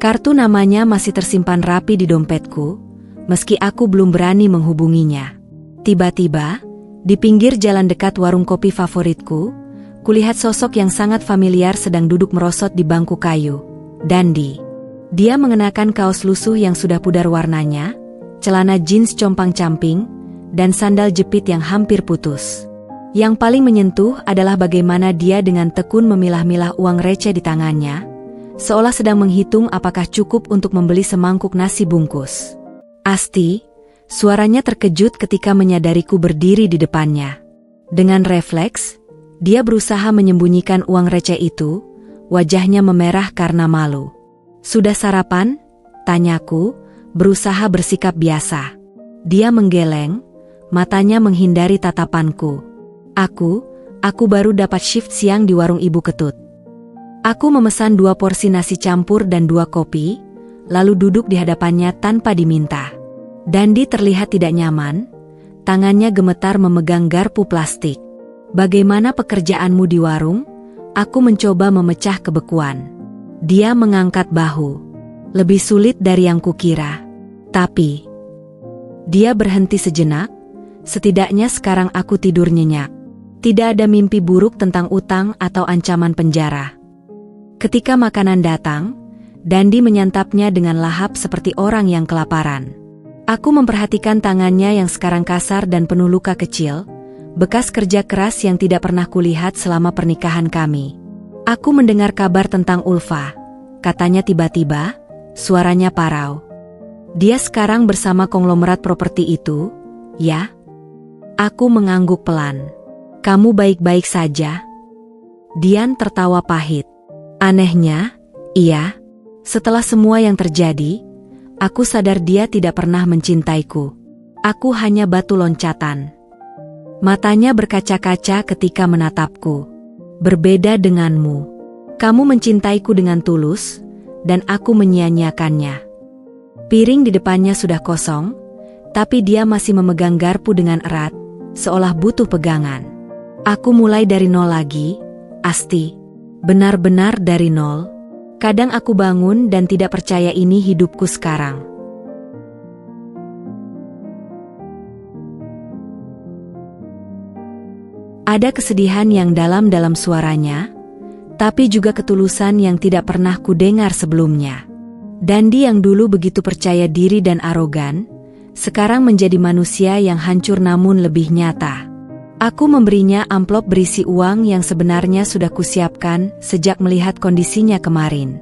Kartu namanya masih tersimpan rapi di dompetku, meski aku belum berani menghubunginya. Tiba-tiba, di pinggir jalan dekat warung kopi favoritku, kulihat sosok yang sangat familiar sedang duduk merosot di bangku kayu. Dandi. Dia mengenakan kaos lusuh yang sudah pudar warnanya, celana jeans compang-camping, dan sandal jepit yang hampir putus. Yang paling menyentuh adalah bagaimana dia dengan tekun memilah-milah uang receh di tangannya, seolah sedang menghitung apakah cukup untuk membeli semangkuk nasi bungkus. Asti, suaranya terkejut ketika menyadariku berdiri di depannya. Dengan refleks, dia berusaha menyembunyikan uang receh itu, wajahnya memerah karena malu. Sudah sarapan? Tanyaku, berusaha bersikap biasa. Dia menggeleng, matanya menghindari tatapanku. Aku baru dapat shift siang di warung Ibu Ketut. Aku memesan 2 porsi nasi campur dan 2 kopi, lalu duduk di hadapannya tanpa diminta. Dandi terlihat tidak nyaman, tangannya gemetar memegang garpu plastik. Bagaimana pekerjaanmu di warung? Aku mencoba memecah kebekuan. Dia mengangkat bahu. Lebih sulit dari yang kukira. Tapi, dia berhenti sejenak, setidaknya sekarang aku tidur nyenyak. Tidak ada mimpi buruk tentang utang atau ancaman penjara. Ketika makanan datang, Dandi menyantapnya dengan lahap seperti orang yang kelaparan. Aku memperhatikan tangannya yang sekarang kasar dan penuh luka kecil, bekas kerja keras yang tidak pernah kulihat selama pernikahan kami. Aku mendengar kabar tentang Ulfa, katanya tiba-tiba, suaranya parau. Dia sekarang bersama konglomerat properti itu, ya? Aku mengangguk pelan. Kamu baik-baik saja? Dian tertawa pahit. Anehnya, iya. Setelah semua yang terjadi, aku sadar dia tidak pernah mencintaiku. Aku hanya batu loncatan. Matanya berkaca-kaca ketika menatapku. Berbeda denganmu. Kamu mencintaiku dengan tulus, dan aku menyia-nyiakannya. Piring di depannya sudah kosong, tapi dia masih memegang garpu dengan erat, seolah butuh pegangan. Aku mulai dari nol lagi, Asti. Benar-benar dari nol. Kadang aku bangun dan tidak percaya ini hidupku sekarang. Ada kesedihan yang dalam suaranya, tapi juga ketulusan yang tidak pernah kudengar sebelumnya. Dandi yang dulu begitu percaya diri dan arogan, sekarang menjadi manusia yang hancur namun lebih nyata. Aku memberinya amplop berisi uang yang sebenarnya sudah kusiapkan sejak melihat kondisinya kemarin.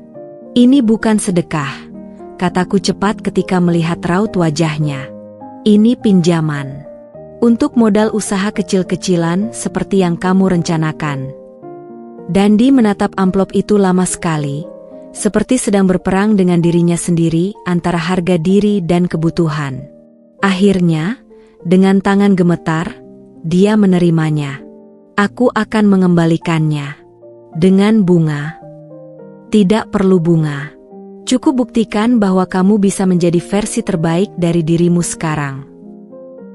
Ini bukan sedekah, kataku cepat ketika melihat raut wajahnya. Ini pinjaman. Untuk modal usaha kecil-kecilan seperti yang kamu rencanakan. Dandi menatap amplop itu lama sekali, seperti sedang berperang dengan dirinya sendiri antara harga diri dan kebutuhan. Akhirnya, dengan tangan gemetar, dia menerimanya. Aku akan mengembalikannya. Dengan bunga. Tidak perlu bunga. Cukup buktikan bahwa kamu bisa menjadi versi terbaik dari dirimu sekarang.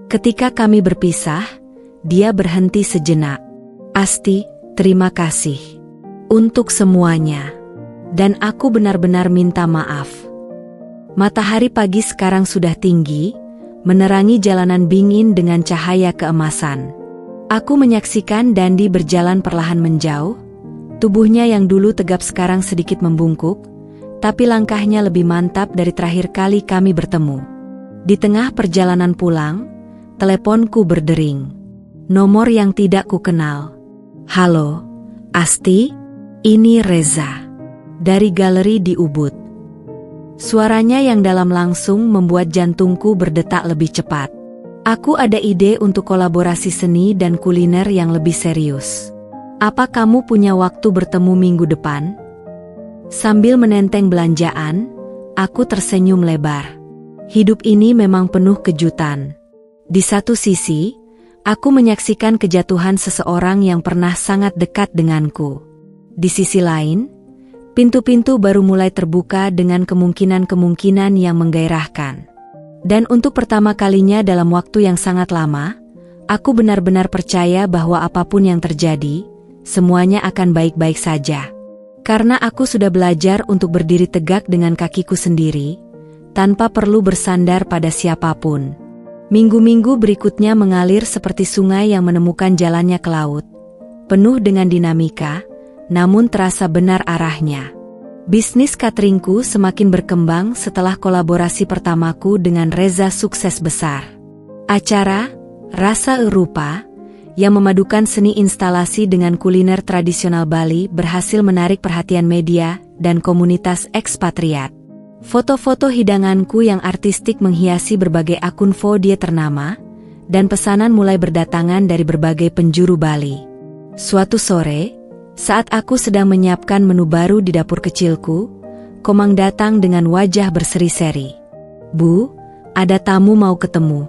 Ketika kami berpisah, dia berhenti sejenak. Asti, terima kasih untuk semuanya. Dan aku benar-benar minta maaf. Matahari pagi sekarang sudah tinggi, menerangi jalanan dingin dengan cahaya keemasan. Aku menyaksikan Dandi berjalan perlahan menjauh, tubuhnya yang dulu tegap sekarang sedikit membungkuk, tapi langkahnya lebih mantap dari terakhir kali kami bertemu. Di tengah perjalanan pulang, teleponku berdering. Nomor yang tidak kukenal. Halo, Asti, ini Reza. Dari galeri di Ubud. Suaranya yang dalam langsung membuat jantungku berdetak lebih cepat. Aku ada ide untuk kolaborasi seni dan kuliner yang lebih serius. Apa kamu punya waktu bertemu minggu depan? Sambil menenteng belanjaan, aku tersenyum lebar. Hidup ini memang penuh kejutan. Di satu sisi, aku menyaksikan kejatuhan seseorang yang pernah sangat dekat denganku. Di sisi lain, pintu-pintu baru mulai terbuka dengan kemungkinan-kemungkinan yang menggairahkan. Dan untuk pertama kalinya dalam waktu yang sangat lama, aku benar-benar percaya bahwa apapun yang terjadi, semuanya akan baik-baik saja. Karena aku sudah belajar untuk berdiri tegak dengan kakiku sendiri, tanpa perlu bersandar pada siapapun. Minggu-minggu berikutnya mengalir seperti sungai yang menemukan jalannya ke laut, penuh dengan dinamika, namun terasa benar arahnya. Bisnis cateringku semakin berkembang setelah kolaborasi pertamaku dengan Reza sukses besar. Acara Rasa Erupa yang memadukan seni instalasi dengan kuliner tradisional Bali berhasil menarik perhatian media dan komunitas ekspatriat. Foto-foto hidanganku yang artistik menghiasi berbagai akun VOD ternama, dan pesanan mulai berdatangan dari berbagai penjuru Bali. Suatu sore, saat aku sedang menyiapkan menu baru di dapur kecilku, Komang datang dengan wajah berseri-seri. "Bu, ada tamu mau ketemu."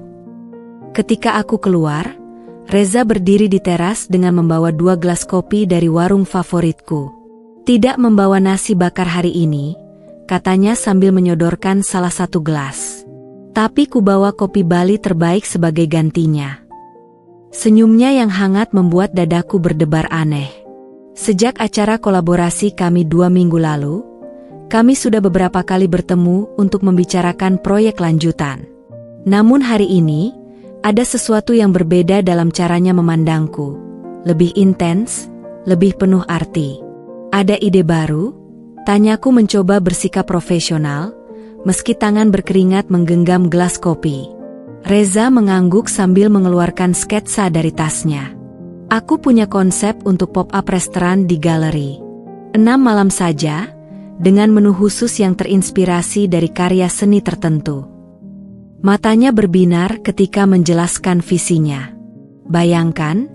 Ketika aku keluar, Reza berdiri di teras dengan membawa 2 gelas kopi dari warung favoritku. "Tidak membawa nasi bakar hari ini," katanya sambil menyodorkan salah satu gelas. "Tapi ku bawa kopi Bali terbaik sebagai gantinya." Senyumnya yang hangat membuat dadaku berdebar aneh. Sejak acara kolaborasi kami 2 minggu lalu, kami sudah beberapa kali bertemu untuk membicarakan proyek lanjutan. Namun hari ini, ada sesuatu yang berbeda dalam caranya memandangku. Lebih intens, lebih penuh arti. "Ada ide baru?" Tanyaku mencoba bersikap profesional, meski tangan berkeringat menggenggam gelas kopi. Reza mengangguk sambil mengeluarkan sketsa dari tasnya. "Aku punya konsep untuk pop-up restoran di galeri. 6 malam saja, dengan menu khusus yang terinspirasi dari karya seni tertentu." Matanya berbinar ketika menjelaskan visinya. "Bayangkan,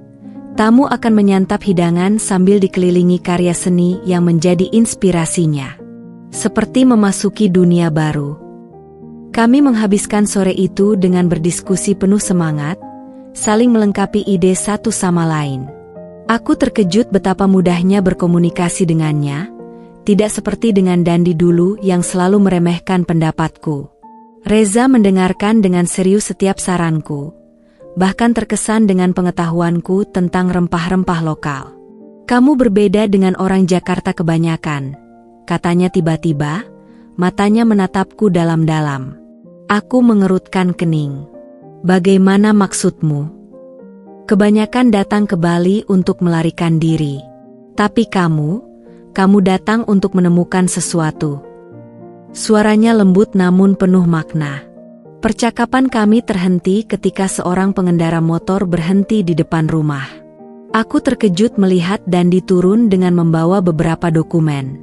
tamu akan menyantap hidangan sambil dikelilingi karya seni yang menjadi inspirasinya. Seperti memasuki dunia baru." Kami menghabiskan sore itu dengan berdiskusi penuh semangat, saling melengkapi ide satu sama lain. Aku terkejut betapa mudahnya berkomunikasi dengannya, tidak seperti dengan Dandi dulu yang selalu meremehkan pendapatku. Reza mendengarkan dengan serius setiap saranku, bahkan terkesan dengan pengetahuanku tentang rempah-rempah lokal. Kamu berbeda dengan orang Jakarta kebanyakan, katanya tiba-tiba, matanya menatapku dalam-dalam. Aku mengerutkan kening. Bagaimana maksudmu? Kebanyakan datang ke Bali untuk melarikan diri. Tapi kamu datang untuk menemukan sesuatu. Suaranya lembut namun penuh makna. Percakapan kami terhenti ketika seorang pengendara motor berhenti di depan rumah. Aku terkejut melihat Dandi turun dengan membawa beberapa dokumen.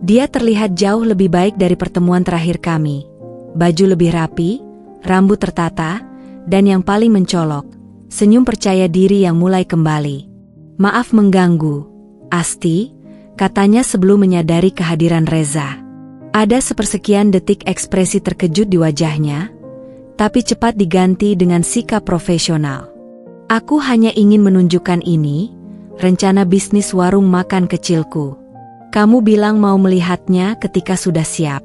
Dia terlihat jauh lebih baik dari pertemuan terakhir kami. Baju lebih rapi, rambut tertata, dan yang paling mencolok, senyum percaya diri yang mulai kembali. Maaf mengganggu, Asti, katanya sebelum menyadari kehadiran Reza. Ada sepersekian detik ekspresi terkejut di wajahnya, tapi cepat diganti dengan sikap profesional. Aku hanya ingin menunjukkan ini, rencana bisnis warung makan kecilku. Kamu bilang mau melihatnya ketika sudah siap.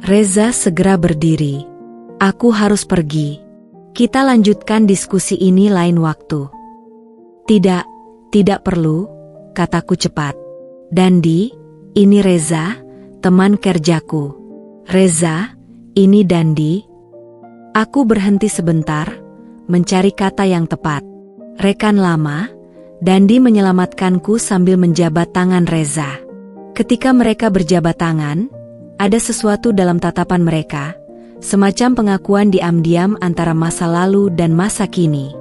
Reza segera berdiri. Aku harus pergi. Kita lanjutkan diskusi ini lain waktu. Tidak perlu, kataku cepat. Dandi, ini Reza, teman kerjaku. Reza, ini Dandi. Aku berhenti sebentar, mencari kata yang tepat. Rekan lama, Dandi menyelamatkanku sambil menjabat tangan Reza. Ketika mereka berjabat tangan, ada sesuatu dalam tatapan mereka, semacam pengakuan diam-diam antara masa lalu dan masa kini.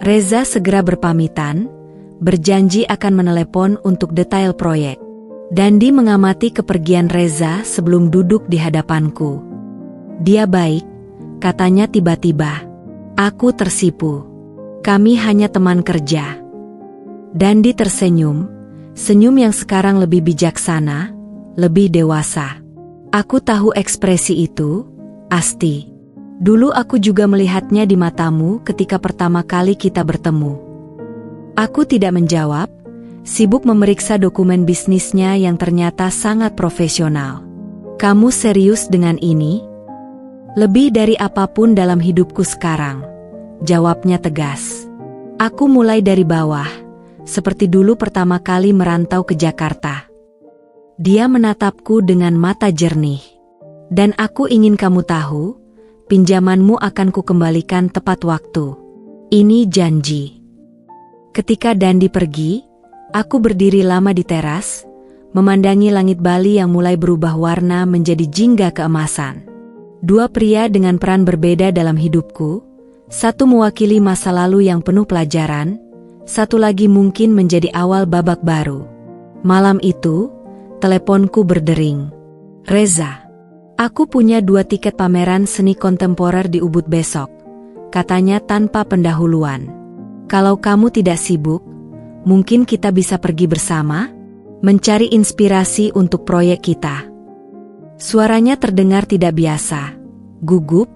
Reza segera berpamitan, berjanji akan menelepon untuk detail proyek. Dandi mengamati kepergian Reza sebelum duduk di hadapanku. Dia baik, katanya tiba-tiba. Aku tersipu. Kami hanya teman kerja. Dandi tersenyum, senyum yang sekarang lebih bijaksana, lebih dewasa. Aku tahu ekspresi itu, Asti. Dulu aku juga melihatnya di matamu ketika pertama kali kita bertemu. Aku tidak menjawab, sibuk memeriksa dokumen bisnisnya yang ternyata sangat profesional. Kamu serius dengan ini? Lebih dari apapun dalam hidupku sekarang, jawabnya tegas. Aku mulai dari bawah, seperti dulu pertama kali merantau ke Jakarta. Dia menatapku dengan mata jernih. Dan aku ingin kamu tahu, pinjamanmu akan kukembalikan tepat waktu. Ini janji. Ketika Dandi pergi, aku berdiri lama di teras, memandangi langit Bali yang mulai berubah warna menjadi jingga keemasan. Dua pria dengan peran berbeda dalam hidupku, satu mewakili masa lalu yang penuh pelajaran, satu lagi mungkin menjadi awal babak baru. Malam itu, teleponku berdering. Reza, aku punya 2 tiket pameran seni kontemporer di Ubud besok, katanya tanpa pendahuluan. Kalau kamu tidak sibuk, mungkin kita bisa pergi bersama, mencari inspirasi untuk proyek kita. Suaranya terdengar tidak biasa, gugup,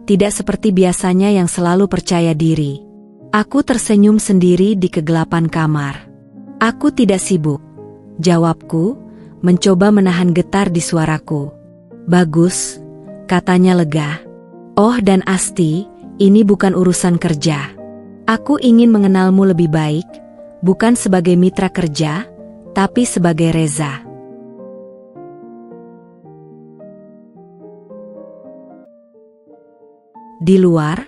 tidak seperti biasanya yang selalu percaya diri. Aku tersenyum sendiri di kegelapan kamar. Aku tidak sibuk, jawabku, mencoba menahan getar di suaraku. Bagus, katanya lega. Oh dan Asti, ini bukan urusan kerja. Aku ingin mengenalmu lebih baik, bukan sebagai mitra kerja, tapi sebagai Reza. Di luar,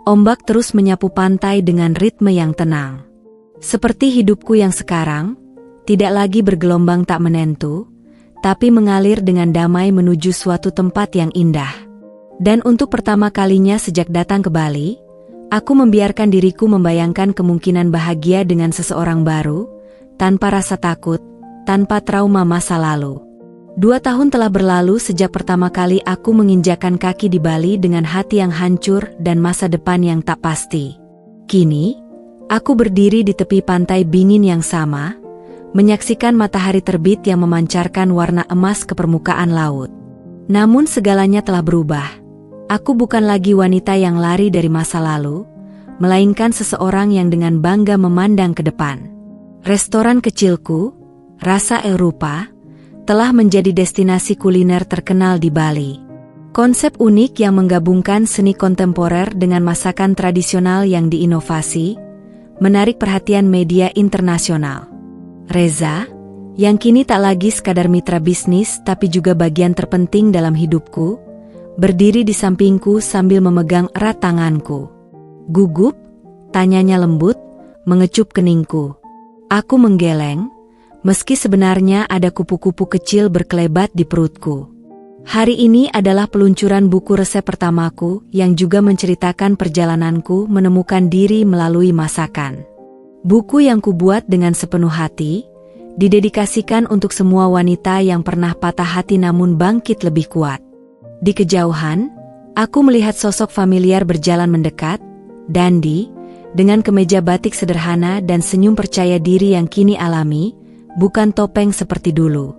ombak terus menyapu pantai dengan ritme yang tenang. Seperti hidupku yang sekarang, tidak lagi bergelombang tak menentu, tapi mengalir dengan damai menuju suatu tempat yang indah. Dan untuk pertama kalinya sejak datang ke Bali, aku membiarkan diriku membayangkan kemungkinan bahagia dengan seseorang baru, tanpa rasa takut, tanpa trauma masa lalu. 2 tahun telah berlalu sejak pertama kali aku menginjakan kaki di Bali dengan hati yang hancur dan masa depan yang tak pasti. Kini, aku berdiri di tepi pantai Bingin yang sama, menyaksikan matahari terbit yang memancarkan warna emas ke permukaan laut. Namun segalanya telah berubah. Aku bukan lagi wanita yang lari dari masa lalu, melainkan seseorang yang dengan bangga memandang ke depan. Restoran kecilku, Rasa Eropa, telah menjadi destinasi kuliner terkenal di Bali. Konsep unik yang menggabungkan seni kontemporer dengan masakan tradisional yang diinovasi, menarik perhatian media internasional. Reza, yang kini tak lagi sekadar mitra bisnis tapi juga bagian terpenting dalam hidupku, berdiri di sampingku sambil memegang erat tanganku. Gugup, tanyanya lembut, mengecup keningku. Aku menggeleng, meski sebenarnya ada kupu-kupu kecil berkelebat di perutku. Hari ini adalah peluncuran buku resep pertamaku yang juga menceritakan perjalananku menemukan diri melalui masakan. Buku yang kubuat dengan sepenuh hati, didedikasikan untuk semua wanita yang pernah patah hati namun bangkit lebih kuat. Di kejauhan, aku melihat sosok familiar berjalan mendekat, Dandi, dengan kemeja batik sederhana dan senyum percaya diri yang kini alami, bukan topeng seperti dulu.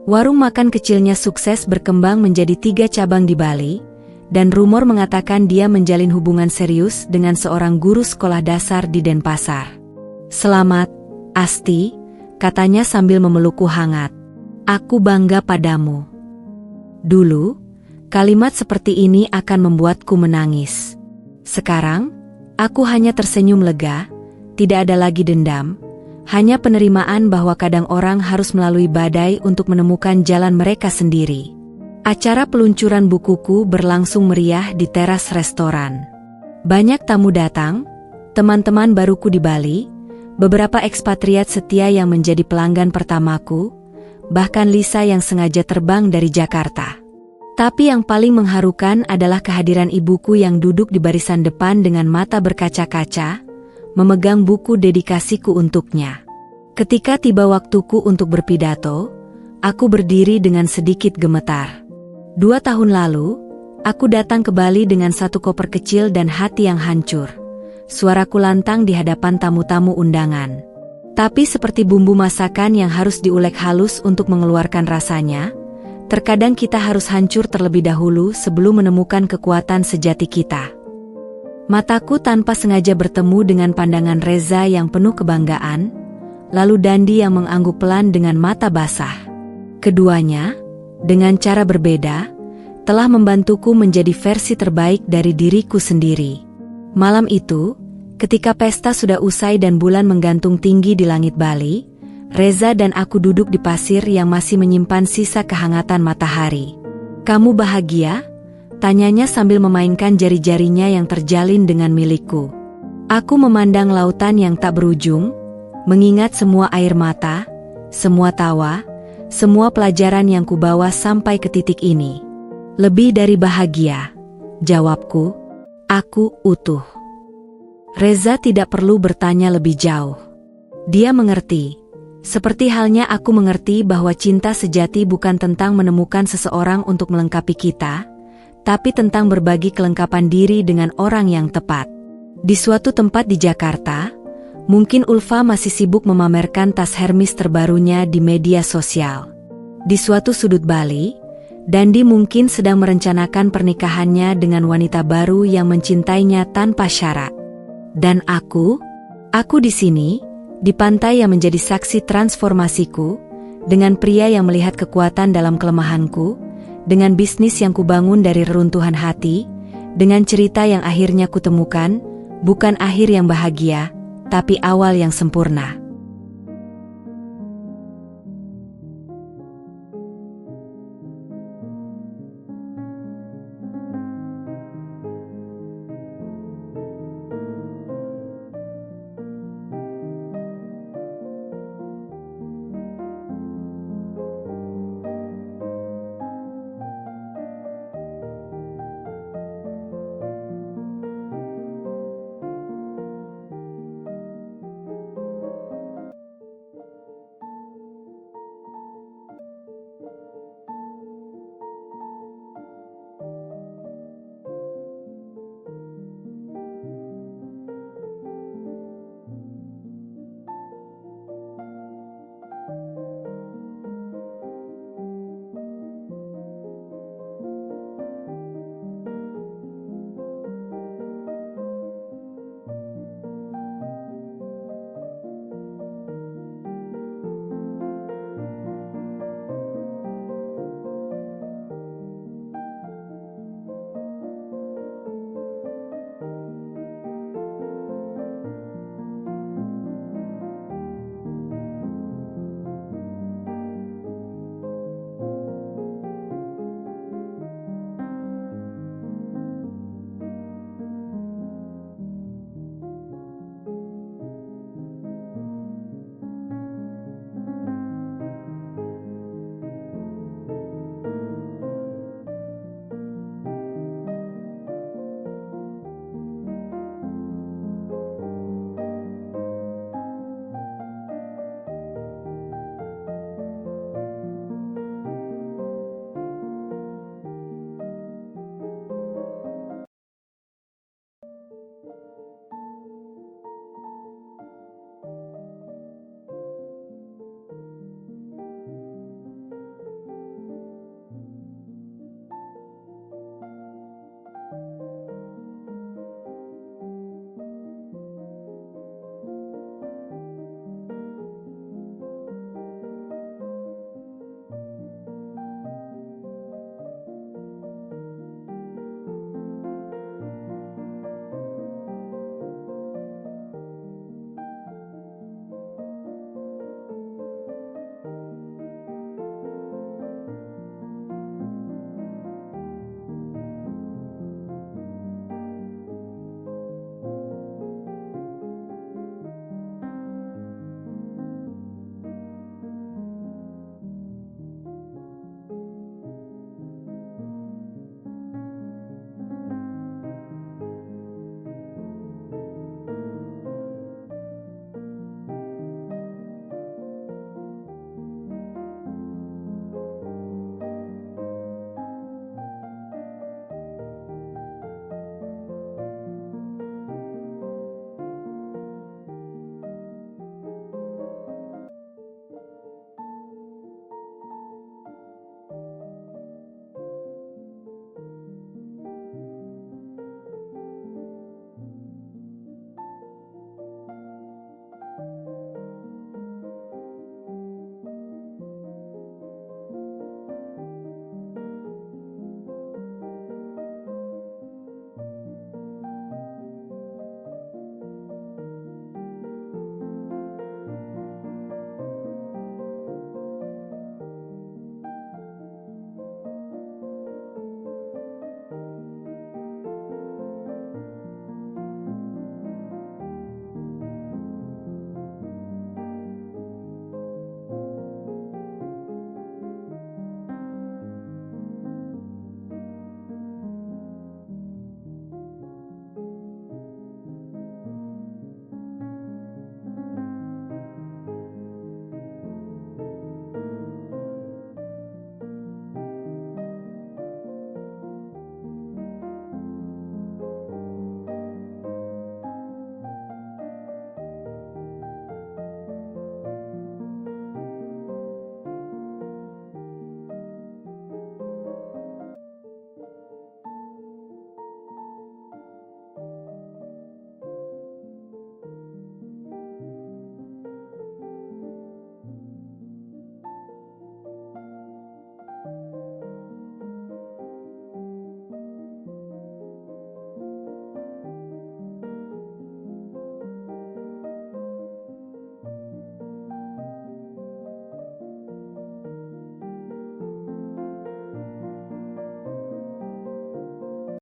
Warung makan kecilnya sukses berkembang menjadi 3 cabang di Bali, dan rumor mengatakan dia menjalin hubungan serius dengan seorang guru sekolah dasar di Denpasar. "Selamat, Asti," katanya sambil memelukku hangat. "Aku bangga padamu." Dulu, kalimat seperti ini akan membuatku menangis. Sekarang, aku hanya tersenyum lega, tidak ada lagi dendam, hanya penerimaan bahwa kadang orang harus melalui badai untuk menemukan jalan mereka sendiri. Acara peluncuran bukuku berlangsung meriah di teras restoran. Banyak tamu datang, teman-teman baruku di Bali, beberapa ekspatriat setia yang menjadi pelanggan pertamaku, bahkan Lisa yang sengaja terbang dari Jakarta. Tapi yang paling mengharukan adalah kehadiran ibuku yang duduk di barisan depan dengan mata berkaca-kaca, memegang buku dedikasiku untuknya. Ketika tiba waktuku untuk berpidato, aku berdiri dengan sedikit gemetar. 2 tahun lalu, aku datang ke Bali dengan 1 koper kecil dan hati yang hancur. Suaraku lantang di hadapan tamu-tamu undangan. Tapi seperti bumbu masakan yang harus diulek halus untuk mengeluarkan rasanya, terkadang kita harus hancur terlebih dahulu sebelum menemukan kekuatan sejati kita. Mataku tanpa sengaja bertemu dengan pandangan Reza yang penuh kebanggaan, lalu Dandi yang mengangguk pelan dengan mata basah. Keduanya, dengan cara berbeda, telah membantuku menjadi versi terbaik dari diriku sendiri. Malam itu, ketika pesta sudah usai dan bulan menggantung tinggi di langit Bali, Reza dan aku duduk di pasir yang masih menyimpan sisa kehangatan matahari. "Kamu bahagia?" tanyanya sambil memainkan jari-jarinya yang terjalin dengan milikku. Aku memandang lautan yang tak berujung, mengingat semua air mata, semua tawa, semua pelajaran yang kubawa sampai ke titik ini. "Lebih dari bahagia," jawabku. "Aku utuh." Reza tidak perlu bertanya lebih jauh. Dia mengerti. Seperti halnya aku mengerti bahwa cinta sejati bukan tentang menemukan seseorang untuk melengkapi kita, tapi tentang berbagi kelengkapan diri dengan orang yang tepat. Di suatu tempat di Jakarta, mungkin Ulfa masih sibuk memamerkan tas Hermes terbarunya di media sosial. Di suatu sudut Bali, Dandi mungkin sedang merencanakan pernikahannya dengan wanita baru yang mencintainya tanpa syarat. Dan aku di sini, di pantai yang menjadi saksi transformasiku, dengan pria yang melihat kekuatan dalam kelemahanku, dengan bisnis yang kubangun dari reruntuhan hati, dengan cerita yang akhirnya kutemukan, bukan akhir yang bahagia, tapi awal yang sempurna.